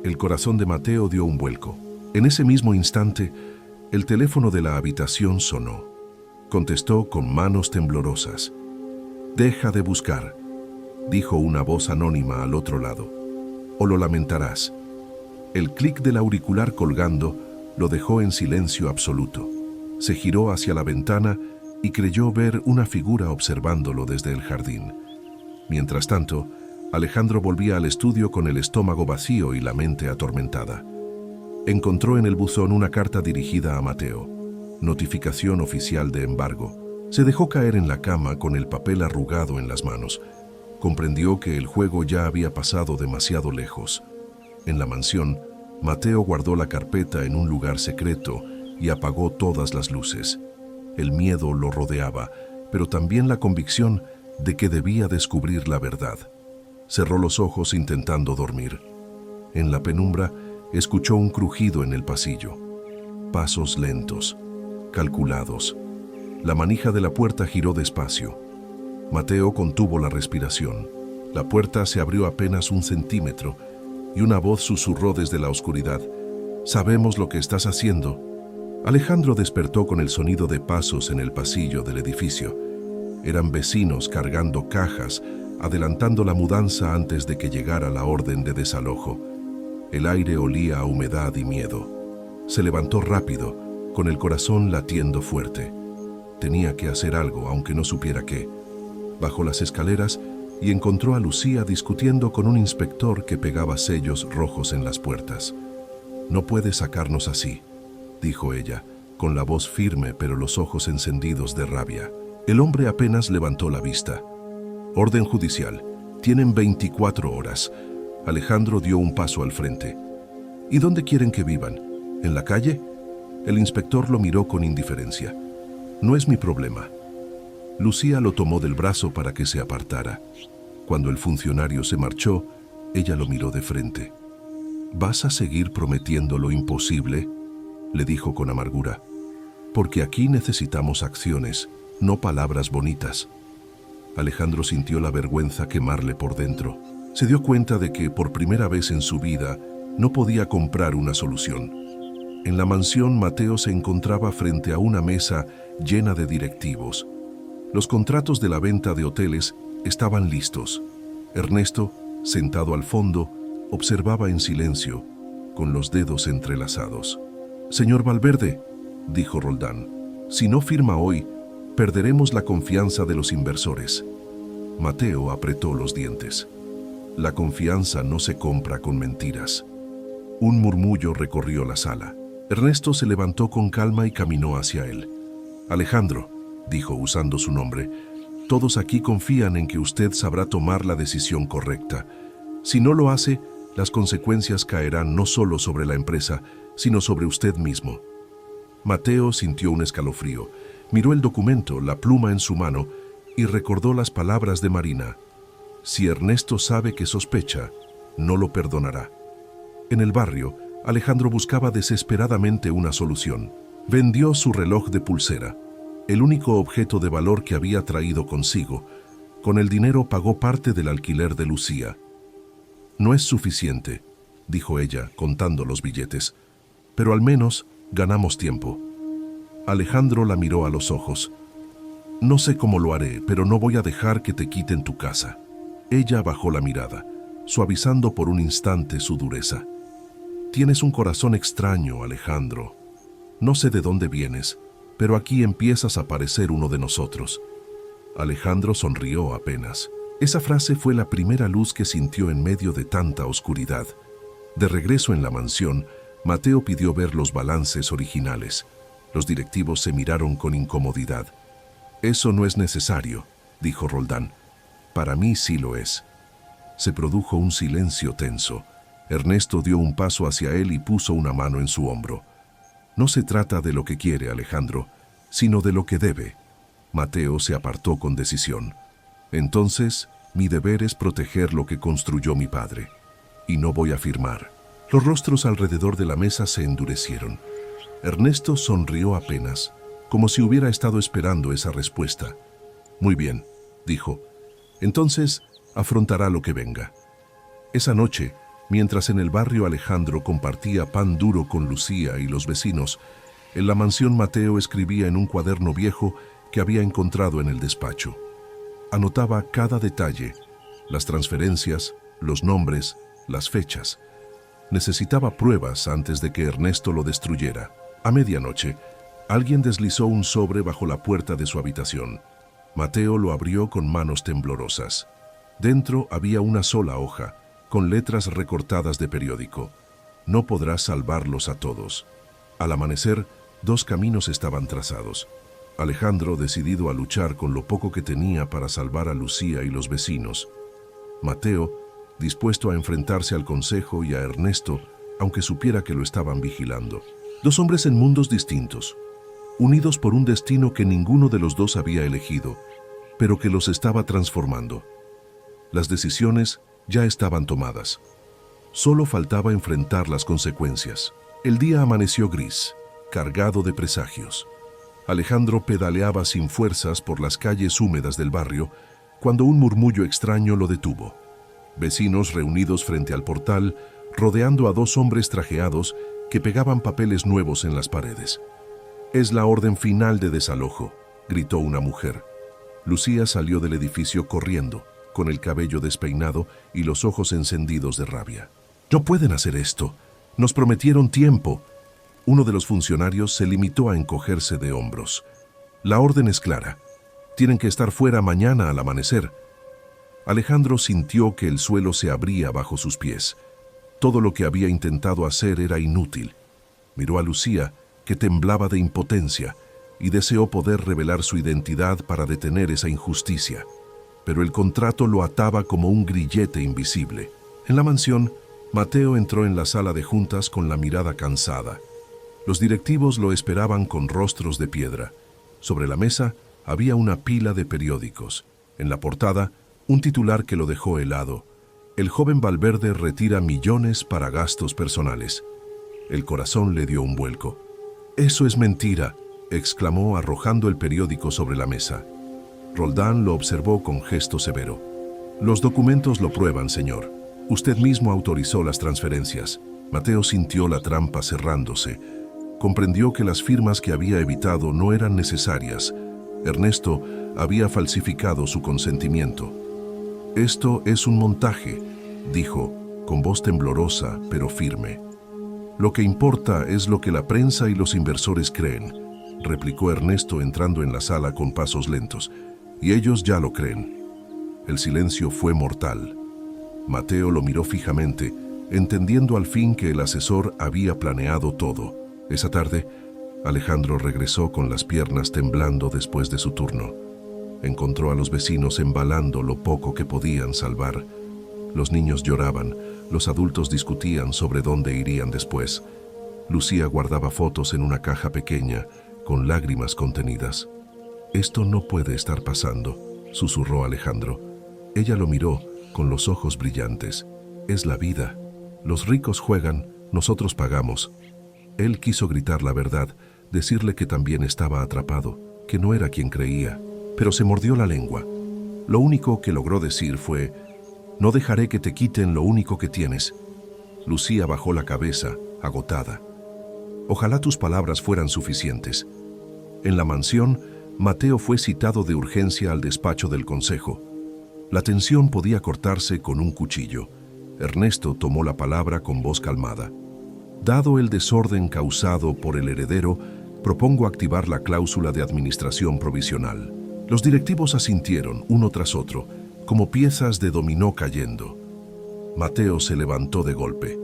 El corazón de Mateo dio un vuelco. En ese mismo instante, el teléfono de la habitación sonó. Contestó con manos temblorosas. «Deja de buscar», dijo una voz anónima al otro lado. «O lo lamentarás». El clic del auricular colgando lo dejó en silencio absoluto. Se giró hacia la ventana y creyó ver una figura observándolo desde el jardín. Mientras tanto, Alejandro volvía al estudio con el estómago vacío y la mente atormentada. Encontró en el buzón una carta dirigida a Mateo. Notificación oficial de embargo. Se dejó caer en la cama con el papel arrugado en las manos. Comprendió que el juego ya había pasado demasiado lejos. En la mansión, Mateo guardó la carpeta en un lugar secreto y apagó todas las luces. El miedo lo rodeaba, pero también la convicción de que debía descubrir la verdad. Cerró los ojos intentando dormir. En la penumbra, escuchó un crujido en el pasillo. Pasos lentos, calculados. La manija de la puerta giró despacio. Mateo contuvo la respiración. La puerta se abrió apenas 1 centímetro y una voz susurró desde la oscuridad: «Sabemos lo que estás haciendo». Alejandro despertó con el sonido de pasos en el pasillo del edificio. Eran vecinos cargando cajas, adelantando la mudanza antes de que llegara la orden de desalojo. El aire olía a humedad y miedo. Se levantó rápido, con el corazón latiendo fuerte. Tenía que hacer algo, aunque no supiera qué. Bajó las escaleras y encontró a Lucía discutiendo con un inspector que pegaba sellos rojos en las puertas. «No puedes sacarnos así», dijo ella, con la voz firme pero los ojos encendidos de rabia. El hombre apenas levantó la vista. «Orden judicial. Tienen 24 horas». Alejandro dio un paso al frente. «¿Y dónde quieren que vivan? ¿En la calle?» El inspector lo miró con indiferencia. «No es mi problema». Lucía lo tomó del brazo para que se apartara. Cuando el funcionario se marchó, ella lo miró de frente. «¿Vas a seguir prometiendo lo imposible?», le dijo con amargura. «Porque aquí necesitamos acciones, no palabras bonitas». Alejandro sintió la vergüenza quemarle por dentro. Se dio cuenta de que, por primera vez en su vida, no podía comprar una solución. En la mansión, Mateo se encontraba frente a una mesa llena de directivos. Los contratos de la venta de hoteles estaban listos. Ernesto, sentado al fondo, observaba en silencio, con los dedos entrelazados. «Señor Valverde», dijo Roldán, «si no firma hoy, perderemos la confianza de los inversores». Mateo apretó los dientes. «La confianza no se compra con mentiras». Un murmullo recorrió la sala. Ernesto se levantó con calma y caminó hacia él. «Alejandro», dijo usando su nombre, «todos aquí confían en que usted sabrá tomar la decisión correcta. Si no lo hace, las consecuencias caerán no solo sobre la empresa, sino sobre usted mismo». Mateo sintió un escalofrío. Miró el documento, la pluma en su mano, y recordó las palabras de Marina. «Si Ernesto sabe que sospecha, no lo perdonará». En el barrio, Alejandro buscaba desesperadamente una solución. Vendió su reloj de pulsera, el único objeto de valor que había traído consigo. Con el dinero pagó parte del alquiler de Lucía. «No es suficiente», dijo ella, contando los billetes, «pero al menos ganamos tiempo». Alejandro la miró a los ojos. «No sé cómo lo haré, pero no voy a dejar que te quiten tu casa». Ella bajó la mirada, suavizando por un instante su dureza. «Tienes un corazón extraño, Alejandro. No sé de dónde vienes, pero aquí empiezas a parecer uno de nosotros». Alejandro sonrió apenas. Esa frase fue la primera luz que sintió en medio de tanta oscuridad. De regreso en la mansión, Mateo pidió ver los balances originales. Los directivos se miraron con incomodidad. «Eso no es necesario», dijo Roldán. «Para mí sí lo es». Se produjo un silencio tenso. Ernesto dio un paso hacia él y puso una mano en su hombro. «No se trata de lo que quiere, Alejandro, sino de lo que debe». Mateo se apartó con decisión. «Entonces, mi deber es proteger lo que construyó mi padre. Y no voy a firmar». Los rostros alrededor de la mesa se endurecieron. Ernesto sonrió apenas, como si hubiera estado esperando esa respuesta. «Muy bien», dijo. «Entonces, afrontará lo que venga». Esa noche, mientras en el barrio Alejandro compartía pan duro con Lucía y los vecinos, en la mansión Mateo escribía en un cuaderno viejo que había encontrado en el despacho. Anotaba cada detalle, las transferencias, los nombres, las fechas. Necesitaba pruebas antes de que Ernesto lo destruyera. A medianoche, alguien deslizó un sobre bajo la puerta de su habitación. Mateo lo abrió con manos temblorosas. Dentro había una sola hoja, con letras recortadas de periódico. No podrás salvarlos a todos. Al amanecer, 2 caminos estaban trazados. Alejandro, decidido a luchar con lo poco que tenía para salvar a Lucía y los vecinos. Mateo, dispuesto a enfrentarse al consejo y a Ernesto, aunque supiera que lo estaban vigilando. 2 hombres en mundos distintos, unidos por un destino que ninguno de los dos había elegido, pero que los estaba transformando. Las decisiones ya estaban tomadas. Solo faltaba enfrentar las consecuencias. El día amaneció gris, cargado de presagios. Alejandro pedaleaba sin fuerzas por las calles húmedas del barrio cuando un murmullo extraño lo detuvo. Vecinos reunidos frente al portal, rodeando a 2 hombres trajeados que pegaban papeles nuevos en las paredes. «Es la orden final de desalojo», gritó una mujer. Lucía salió del edificio corriendo, con el cabello despeinado y los ojos encendidos de rabia. «No pueden hacer esto. Nos prometieron tiempo». Uno de los funcionarios se limitó a encogerse de hombros. «La orden es clara. Tienen que estar fuera mañana al amanecer». Alejandro sintió que el suelo se abría bajo sus pies. Todo lo que había intentado hacer era inútil. Miró a Lucía, que temblaba de impotencia, y deseó poder revelar su identidad para detener esa injusticia. Pero el contrato lo ataba como un grillete invisible. En la mansión, Mateo entró en la sala de juntas con la mirada cansada. Los directivos lo esperaban con rostros de piedra. Sobre la mesa había una pila de periódicos. En la portada, un titular que lo dejó helado. El joven Valverde retira millones para gastos personales. El corazón le dio un vuelco. «Eso es mentira», exclamó arrojando el periódico sobre la mesa. Roldán lo observó con gesto severo. «Los documentos lo prueban, señor. Usted mismo autorizó las transferencias». Mateo sintió la trampa cerrándose. Comprendió que las firmas que había evitado no eran necesarias. Ernesto había falsificado su consentimiento. «Esto es un montaje», dijo, con voz temblorosa pero firme. «Lo que importa es lo que la prensa y los inversores creen», replicó Ernesto entrando en la sala con pasos lentos. «Y ellos ya lo creen». El silencio fue mortal. Mateo lo miró fijamente, entendiendo al fin que el asesor había planeado todo. Esa tarde, Alejandro regresó con las piernas temblando después de su turno. Encontró a los vecinos embalando lo poco que podían salvar. Los niños lloraban, los adultos discutían sobre dónde irían después. Lucía guardaba fotos en una caja pequeña, con lágrimas contenidas. «Esto no puede estar pasando», susurró Alejandro. Ella lo miró, con los ojos brillantes. «Es la vida. Los ricos juegan, nosotros pagamos». Él quiso gritar la verdad, decirle que también estaba atrapado, que no era quien creía, pero se mordió la lengua. Lo único que logró decir fue: «No dejaré que te quiten lo único que tienes». Lucía bajó la cabeza, agotada. «Ojalá tus palabras fueran suficientes». En la mansión, Mateo fue citado de urgencia al despacho del consejo. La tensión podía cortarse con un cuchillo. Ernesto tomó la palabra con voz calmada. «Dado el desorden causado por el heredero, propongo activar la cláusula de administración provisional». Los directivos asintieron, uno tras otro, como piezas de dominó cayendo. Mateo se levantó de golpe.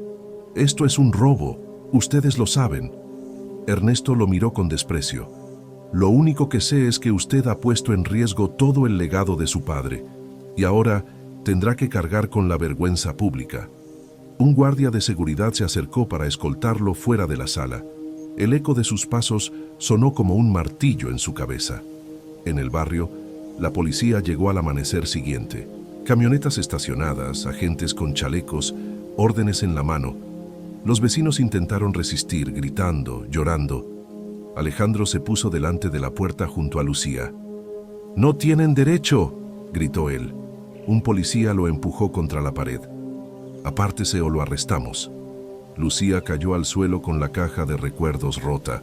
«Esto es un robo, ustedes lo saben». Ernesto lo miró con desprecio. «Lo único que sé es que usted ha puesto en riesgo todo el legado de su padre, y ahora tendrá que cargar con la vergüenza pública». Un guardia de seguridad se acercó para escoltarlo fuera de la sala. El eco de sus pasos sonó como un martillo en su cabeza. En el barrio, la policía llegó al amanecer siguiente. Camionetas estacionadas, agentes con chalecos, órdenes en la mano. Los vecinos intentaron resistir, gritando, llorando. Alejandro se puso delante de la puerta junto a Lucía. «¡No tienen derecho!», gritó él. Un policía lo empujó contra la pared. «Apártese o lo arrestamos». Lucía cayó al suelo con la caja de recuerdos rota.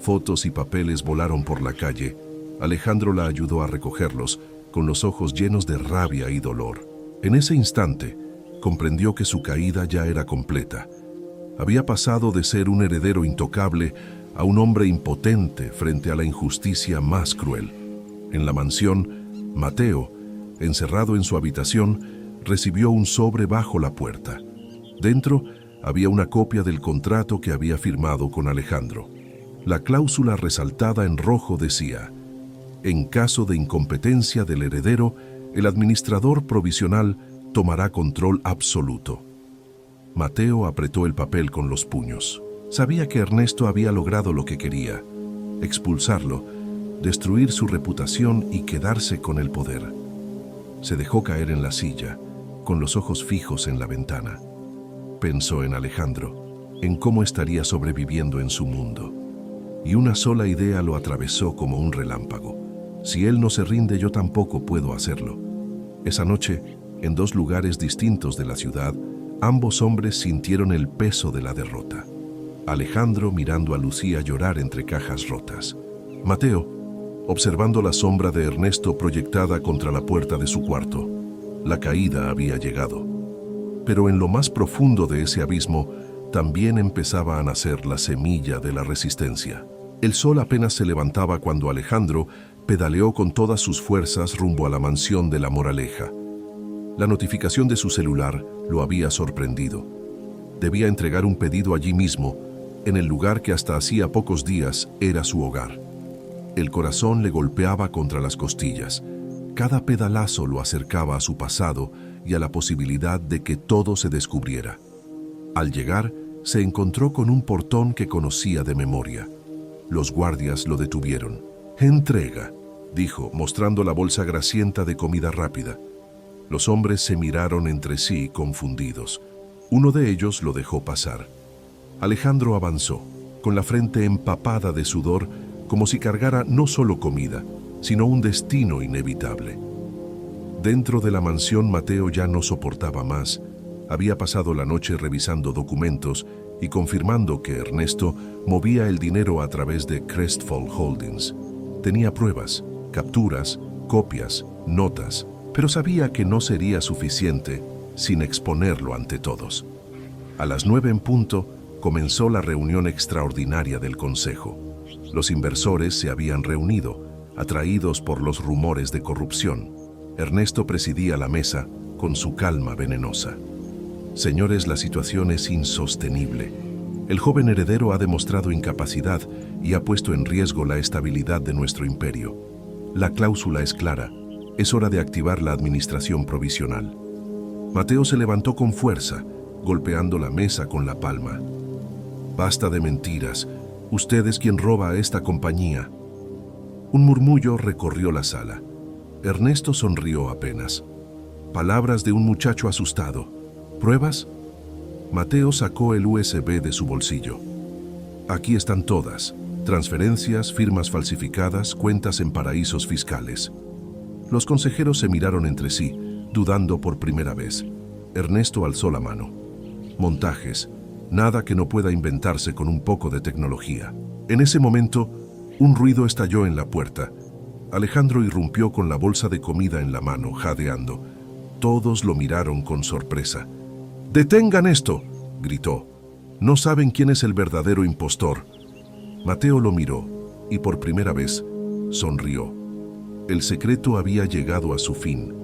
Fotos y papeles volaron por la calle. Alejandro la ayudó a recogerlos, con los ojos llenos de rabia y dolor. En ese instante, comprendió que su caída ya era completa, Había pasado de ser un heredero intocable a un hombre impotente frente a la injusticia más cruel. En la mansión, Mateo, encerrado en su habitación, recibió un sobre bajo la puerta. Dentro había una copia del contrato que había firmado con Alejandro. La cláusula resaltada en rojo decía: en caso de incompetencia del heredero, el administrador provisional tomará control absoluto. Mateo apretó el papel con los puños. Sabía que Ernesto había logrado lo que quería: expulsarlo, destruir su reputación y quedarse con el poder. Se dejó caer en la silla, con los ojos fijos en la ventana. Pensó en Alejandro, en cómo estaría sobreviviendo en su mundo. Y una sola idea lo atravesó como un relámpago: si él no se rinde, yo tampoco puedo hacerlo. Esa noche, en dos lugares distintos de la ciudad, ambos hombres sintieron el peso de la derrota. Alejandro mirando a Lucía llorar entre cajas rotas. Mateo, observando la sombra de Ernesto proyectada contra la puerta de su cuarto. La caída había llegado. Pero en lo más profundo de ese abismo también empezaba a nacer la semilla de la resistencia. El sol apenas se levantaba cuando Alejandro pedaleó con todas sus fuerzas rumbo a la mansión de La Moraleja. La notificación de su celular lo había sorprendido. Debía entregar un pedido allí mismo, en el lugar que hasta hacía pocos días era su hogar. El corazón le golpeaba contra las costillas. Cada pedalazo lo acercaba a su pasado y a la posibilidad de que todo se descubriera. Al llegar, se encontró con un portón que conocía de memoria. Los guardias lo detuvieron. «Entrega», dijo, mostrando la bolsa grasienta de comida rápida. Los hombres se miraron entre sí, confundidos. Uno de ellos lo dejó pasar. Alejandro avanzó, con la frente empapada de sudor, como si cargara no solo comida, sino un destino inevitable. Dentro de la mansión, Mateo ya no soportaba más. Había pasado la noche revisando documentos y confirmando que Ernesto movía el dinero a través de Crestfall Holdings. Tenía pruebas, capturas, copias, notas, pero sabía que no sería suficiente sin exponerlo ante todos. A las 9 en punto comenzó la reunión extraordinaria del Consejo. Los inversores se habían reunido, atraídos por los rumores de corrupción. Ernesto presidía la mesa con su calma venenosa. Señores, la situación es insostenible. El joven heredero ha demostrado incapacidad y ha puesto en riesgo la estabilidad de nuestro imperio. La cláusula es clara. Es hora de activar la administración provisional. Mateo se levantó con fuerza, golpeando la mesa con la palma. Basta de mentiras. Usted es quien roba a esta compañía. Un murmullo recorrió la sala. Ernesto sonrió apenas. Palabras de un muchacho asustado. ¿Pruebas? Mateo sacó el USB de su bolsillo. Aquí están todas: transferencias, firmas falsificadas, cuentas en paraísos fiscales. Los consejeros se miraron entre sí, dudando por primera vez. Ernesto alzó la mano. Montajes, nada que no pueda inventarse con un poco de tecnología. En ese momento, un ruido estalló en la puerta. Alejandro irrumpió con la bolsa de comida en la mano, jadeando. Todos lo miraron con sorpresa. «¡Detengan esto!», gritó. «No saben quién es el verdadero impostor». Mateo lo miró y por primera vez sonrió. El secreto había llegado a su fin.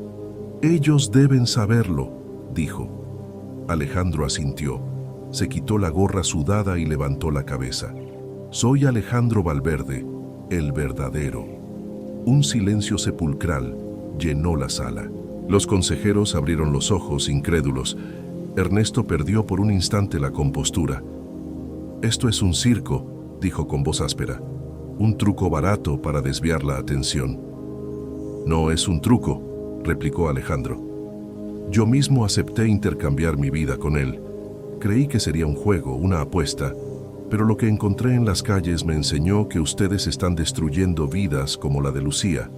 «Ellos deben saberlo», dijo. Alejandro asintió. Se quitó la gorra sudada y levantó la cabeza. «Soy Alejandro Valverde, el verdadero». Un silencio sepulcral llenó la sala. Los consejeros abrieron los ojos, incrédulos. Ernesto perdió por un instante la compostura. «Esto es un circo», dijo con voz áspera. «Un truco barato para desviar la atención». «No es un truco», replicó Alejandro. «Yo mismo acepté intercambiar mi vida con él. Creí que sería un juego, una apuesta, pero lo que encontré en las calles me enseñó que ustedes están destruyendo vidas como la de Lucía,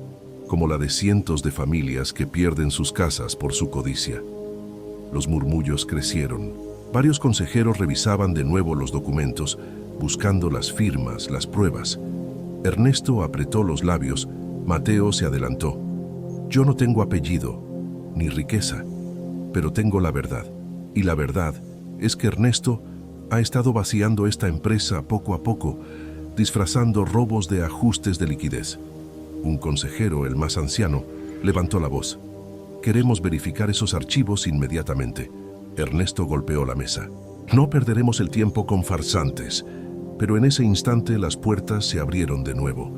como la de cientos de familias que pierden sus casas por su codicia». Los murmullos crecieron. Varios consejeros revisaban de nuevo los documentos, buscando las firmas, las pruebas. Ernesto apretó los labios. Mateo se adelantó. «Yo no tengo apellido, ni riqueza, pero tengo la verdad. Y la verdad es que Ernesto Ha estado vaciando esta empresa poco a poco, disfrazando robos de ajustes de liquidez. Un consejero, el más anciano, levantó la voz. Queremos verificar esos archivos inmediatamente. Ernesto golpeó la mesa. No perderemos el tiempo con farsantes. Pero en ese instante las puertas se abrieron de nuevo.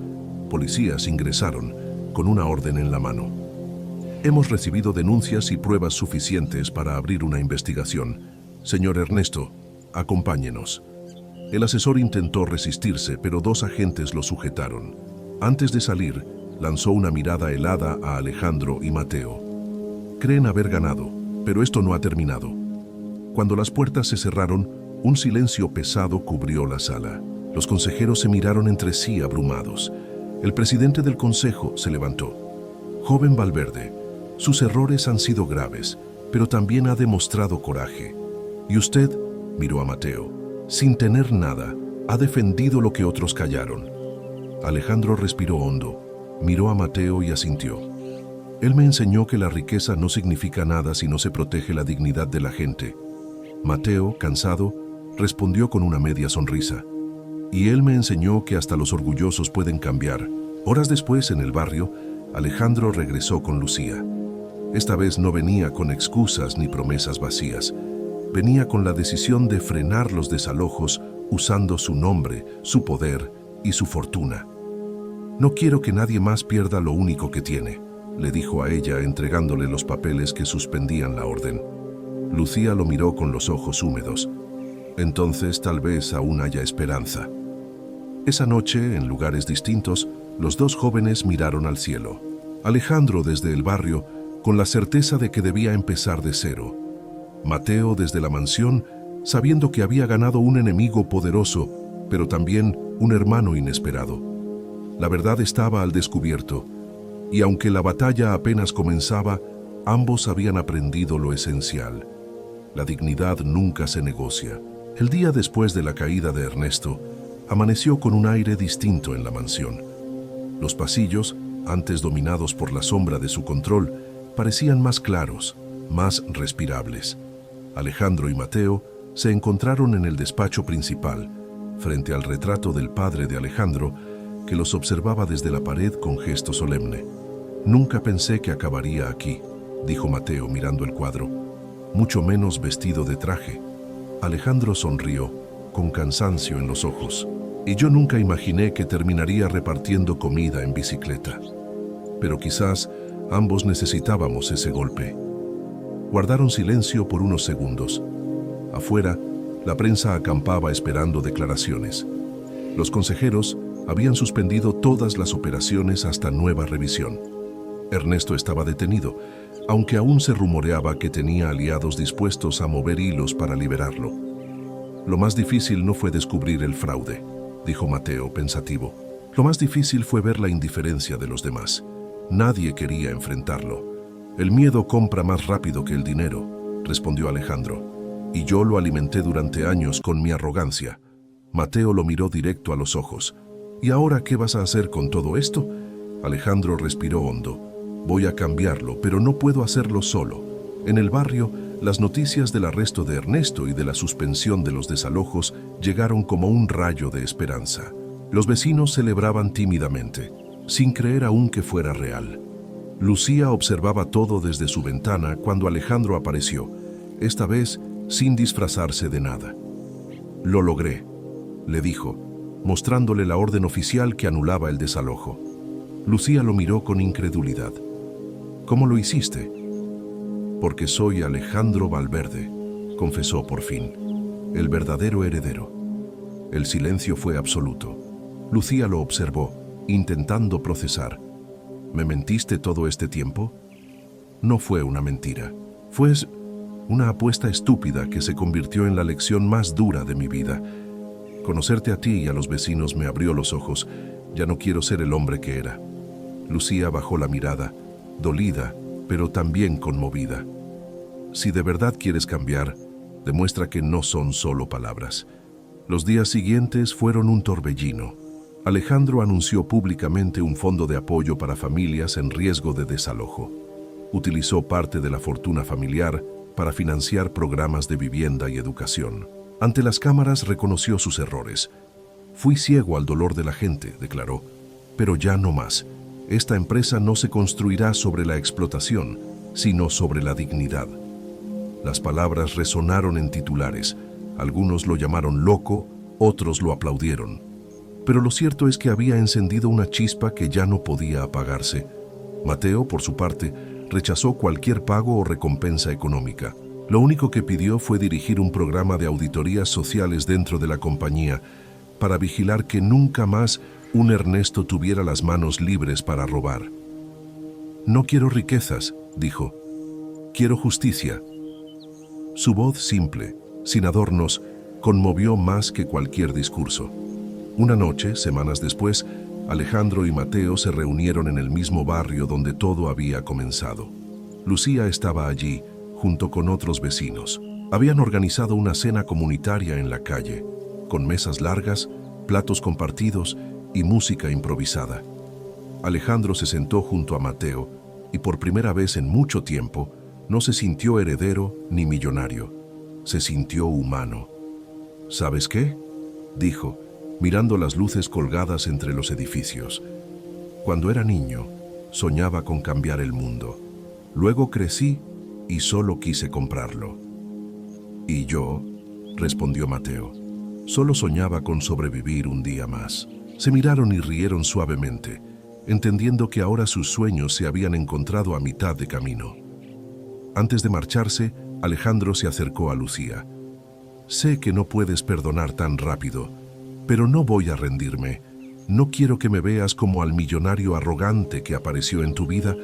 Policías ingresaron, con una orden en la mano. Hemos recibido denuncias y pruebas suficientes para abrir una investigación. Señor Ernesto, acompáñenos. El asesor intentó resistirse, pero 2 agentes lo sujetaron. Antes de salir, lanzó una mirada helada a Alejandro y Mateo. Creen haber ganado, pero esto no ha terminado. Cuando las puertas se cerraron, un silencio pesado cubrió la sala. Los consejeros se miraron entre sí abrumados. El presidente del consejo se levantó. Joven Valverde, sus errores han sido graves, pero también ha demostrado coraje. Y usted, miró a Mateo, sin tener nada, ha defendido lo que otros callaron. Alejandro respiró hondo, miró a Mateo y asintió. Él me enseñó que la riqueza no significa nada si no se protege la dignidad de la gente. Mateo, cansado, respondió con una media sonrisa. Y él me enseñó que hasta los orgullosos pueden cambiar. Horas después, en el barrio, Alejandro regresó con Lucía. Esta vez no venía con excusas ni promesas vacías. Venía con la decisión de frenar los desalojos usando su nombre, su poder y su fortuna. No quiero que nadie más pierda lo único que tiene, le dijo a ella entregándole los papeles que suspendían la orden. Lucía lo miró con los ojos húmedos. Entonces tal vez aún haya esperanza. Esa noche, en lugares distintos, los 2 jóvenes miraron al cielo. Alejandro desde el barrio, con la certeza de que debía empezar de cero. Mateo desde la mansión, sabiendo que había ganado un enemigo poderoso, pero también un hermano inesperado. La verdad estaba al descubierto, y aunque la batalla apenas comenzaba, ambos habían aprendido lo esencial. La dignidad nunca se negocia. El día después de la caída de Ernesto, amaneció con un aire distinto en la mansión. Los pasillos, antes dominados por la sombra de su control, parecían más claros, más respirables. Alejandro y Mateo se encontraron en el despacho principal, frente al retrato del padre de Alejandro, que los observaba desde la pared con gesto solemne. Nunca pensé que acabaría aquí, dijo Mateo mirando el cuadro, mucho menos vestido de traje. Alejandro sonrió, con cansancio en los ojos. Y yo nunca imaginé que terminaría repartiendo comida en bicicleta. Pero quizás ambos necesitábamos ese golpe. Guardaron silencio por unos segundos. Afuera, la prensa acampaba esperando declaraciones. Los consejeros habían suspendido todas las operaciones hasta nueva revisión. Ernesto estaba detenido, aunque aún se rumoreaba que tenía aliados dispuestos a mover hilos para liberarlo. Lo más difícil no fue descubrir el fraude, dijo Mateo pensativo. Lo más difícil fue ver la indiferencia de los demás. Nadie quería enfrentarlo. El miedo compra más rápido que el dinero, respondió Alejandro. Y yo lo alimenté durante años con mi arrogancia. Mateo lo miró directo a los ojos. ¿Y ahora qué vas a hacer con todo esto? Alejandro respiró hondo. Voy a cambiarlo, pero no puedo hacerlo solo. En el barrio, las noticias del arresto de Ernesto y de la suspensión de los desalojos llegaron como un rayo de esperanza. Los vecinos celebraban tímidamente, sin creer aún que fuera real. Lucía observaba todo desde su ventana cuando Alejandro apareció, esta vez sin disfrazarse de nada. Lo logré, le dijo, mostrándole la orden oficial que anulaba el desalojo. Lucía lo miró con incredulidad. ¿Cómo lo hiciste? Porque soy Alejandro Valverde, confesó por fin, el verdadero heredero. El silencio fue absoluto. Lucía lo observó, intentando procesar. ¿Me mentiste todo este tiempo? No fue una mentira. Fue una apuesta estúpida que se convirtió en la lección más dura de mi vida. Conocerte a ti y a los vecinos me abrió los ojos. Ya no quiero ser el hombre que era. Lucía bajó la mirada, dolida, pero también conmovida. Si de verdad quieres cambiar, demuestra que no son solo palabras. Los días siguientes fueron un torbellino. Alejandro anunció públicamente un fondo de apoyo para familias en riesgo de desalojo. Utilizó parte de la fortuna familiar para financiar programas de vivienda y educación. Ante las cámaras reconoció sus errores. Fui ciego al dolor de la gente, declaró, pero ya no más. Esta empresa no se construirá sobre la explotación, sino sobre la dignidad. Las palabras resonaron en titulares. Algunos lo llamaron loco, otros lo aplaudieron. Pero lo cierto es que había encendido una chispa que ya no podía apagarse. Mateo, por su parte, rechazó cualquier pago o recompensa económica. Lo único que pidió fue dirigir un programa de auditorías sociales dentro de la compañía para vigilar que nunca más un Ernesto tuviera las manos libres para robar. No quiero riquezas, dijo. Quiero justicia. Su voz simple, sin adornos, conmovió más que cualquier discurso. Una noche, semanas después, Alejandro y Mateo se reunieron en el mismo barrio donde todo había comenzado. Lucía estaba allí, junto con otros vecinos. Habían organizado una cena comunitaria en la calle, con mesas largas, platos compartidos y música improvisada. Alejandro se sentó junto a Mateo y por primera vez en mucho tiempo no se sintió heredero ni millonario. Se sintió humano. ¿Sabes qué?, dijo, mirando las luces colgadas entre los edificios. Cuando era niño, soñaba con cambiar el mundo. Luego crecí y solo quise comprarlo. ¿Y yo?, respondió Mateo. Solo soñaba con sobrevivir un día más. Se miraron y rieron suavemente, entendiendo que ahora sus sueños se habían encontrado a mitad de camino. Antes de marcharse, Alejandro se acercó a Lucía. Sé que no puedes perdonar tan rápido, pero no voy a rendirme. No quiero que me veas como al millonario arrogante que apareció en tu vida,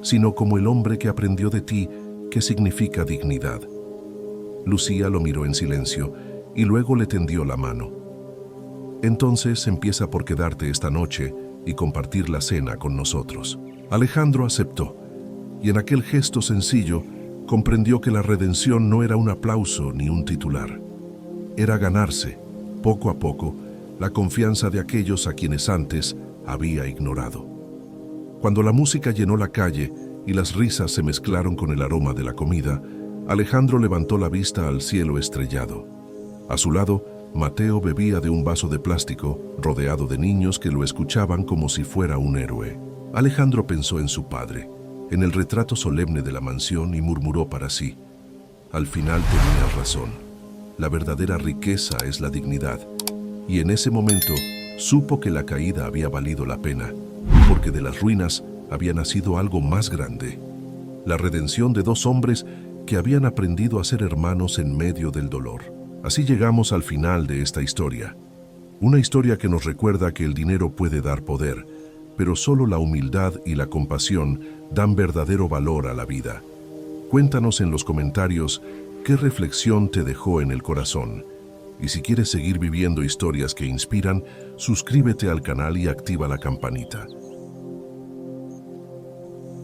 sino como el hombre que aprendió de ti qué significa dignidad. Lucía lo miró en silencio y luego le tendió la mano. Entonces empieza por quedarte esta noche y compartir la cena con nosotros. Alejandro aceptó, y en aquel gesto sencillo comprendió que la redención no era un aplauso ni un titular. Era ganarse, poco a poco, la confianza de aquellos a quienes antes había ignorado. Cuando la música llenó la calle y las risas se mezclaron con el aroma de la comida, Alejandro levantó la vista al cielo estrellado. A su lado, Mateo bebía de un vaso de plástico, rodeado de niños que lo escuchaban como si fuera un héroe. Alejandro pensó en su padre, en el retrato solemne de la mansión y murmuró para sí: al final tenías razón, la verdadera riqueza es la dignidad. Y en ese momento supo que la caída había valido la pena, porque de las ruinas había nacido algo más grande, la redención de dos hombres que habían aprendido a ser hermanos en medio del dolor. Así llegamos al final de esta historia. Una historia que nos recuerda que el dinero puede dar poder, pero solo la humildad y la compasión dan verdadero valor a la vida. Cuéntanos en los comentarios qué reflexión te dejó en el corazón. Y si quieres seguir viviendo historias que inspiran, suscríbete al canal y activa la campanita.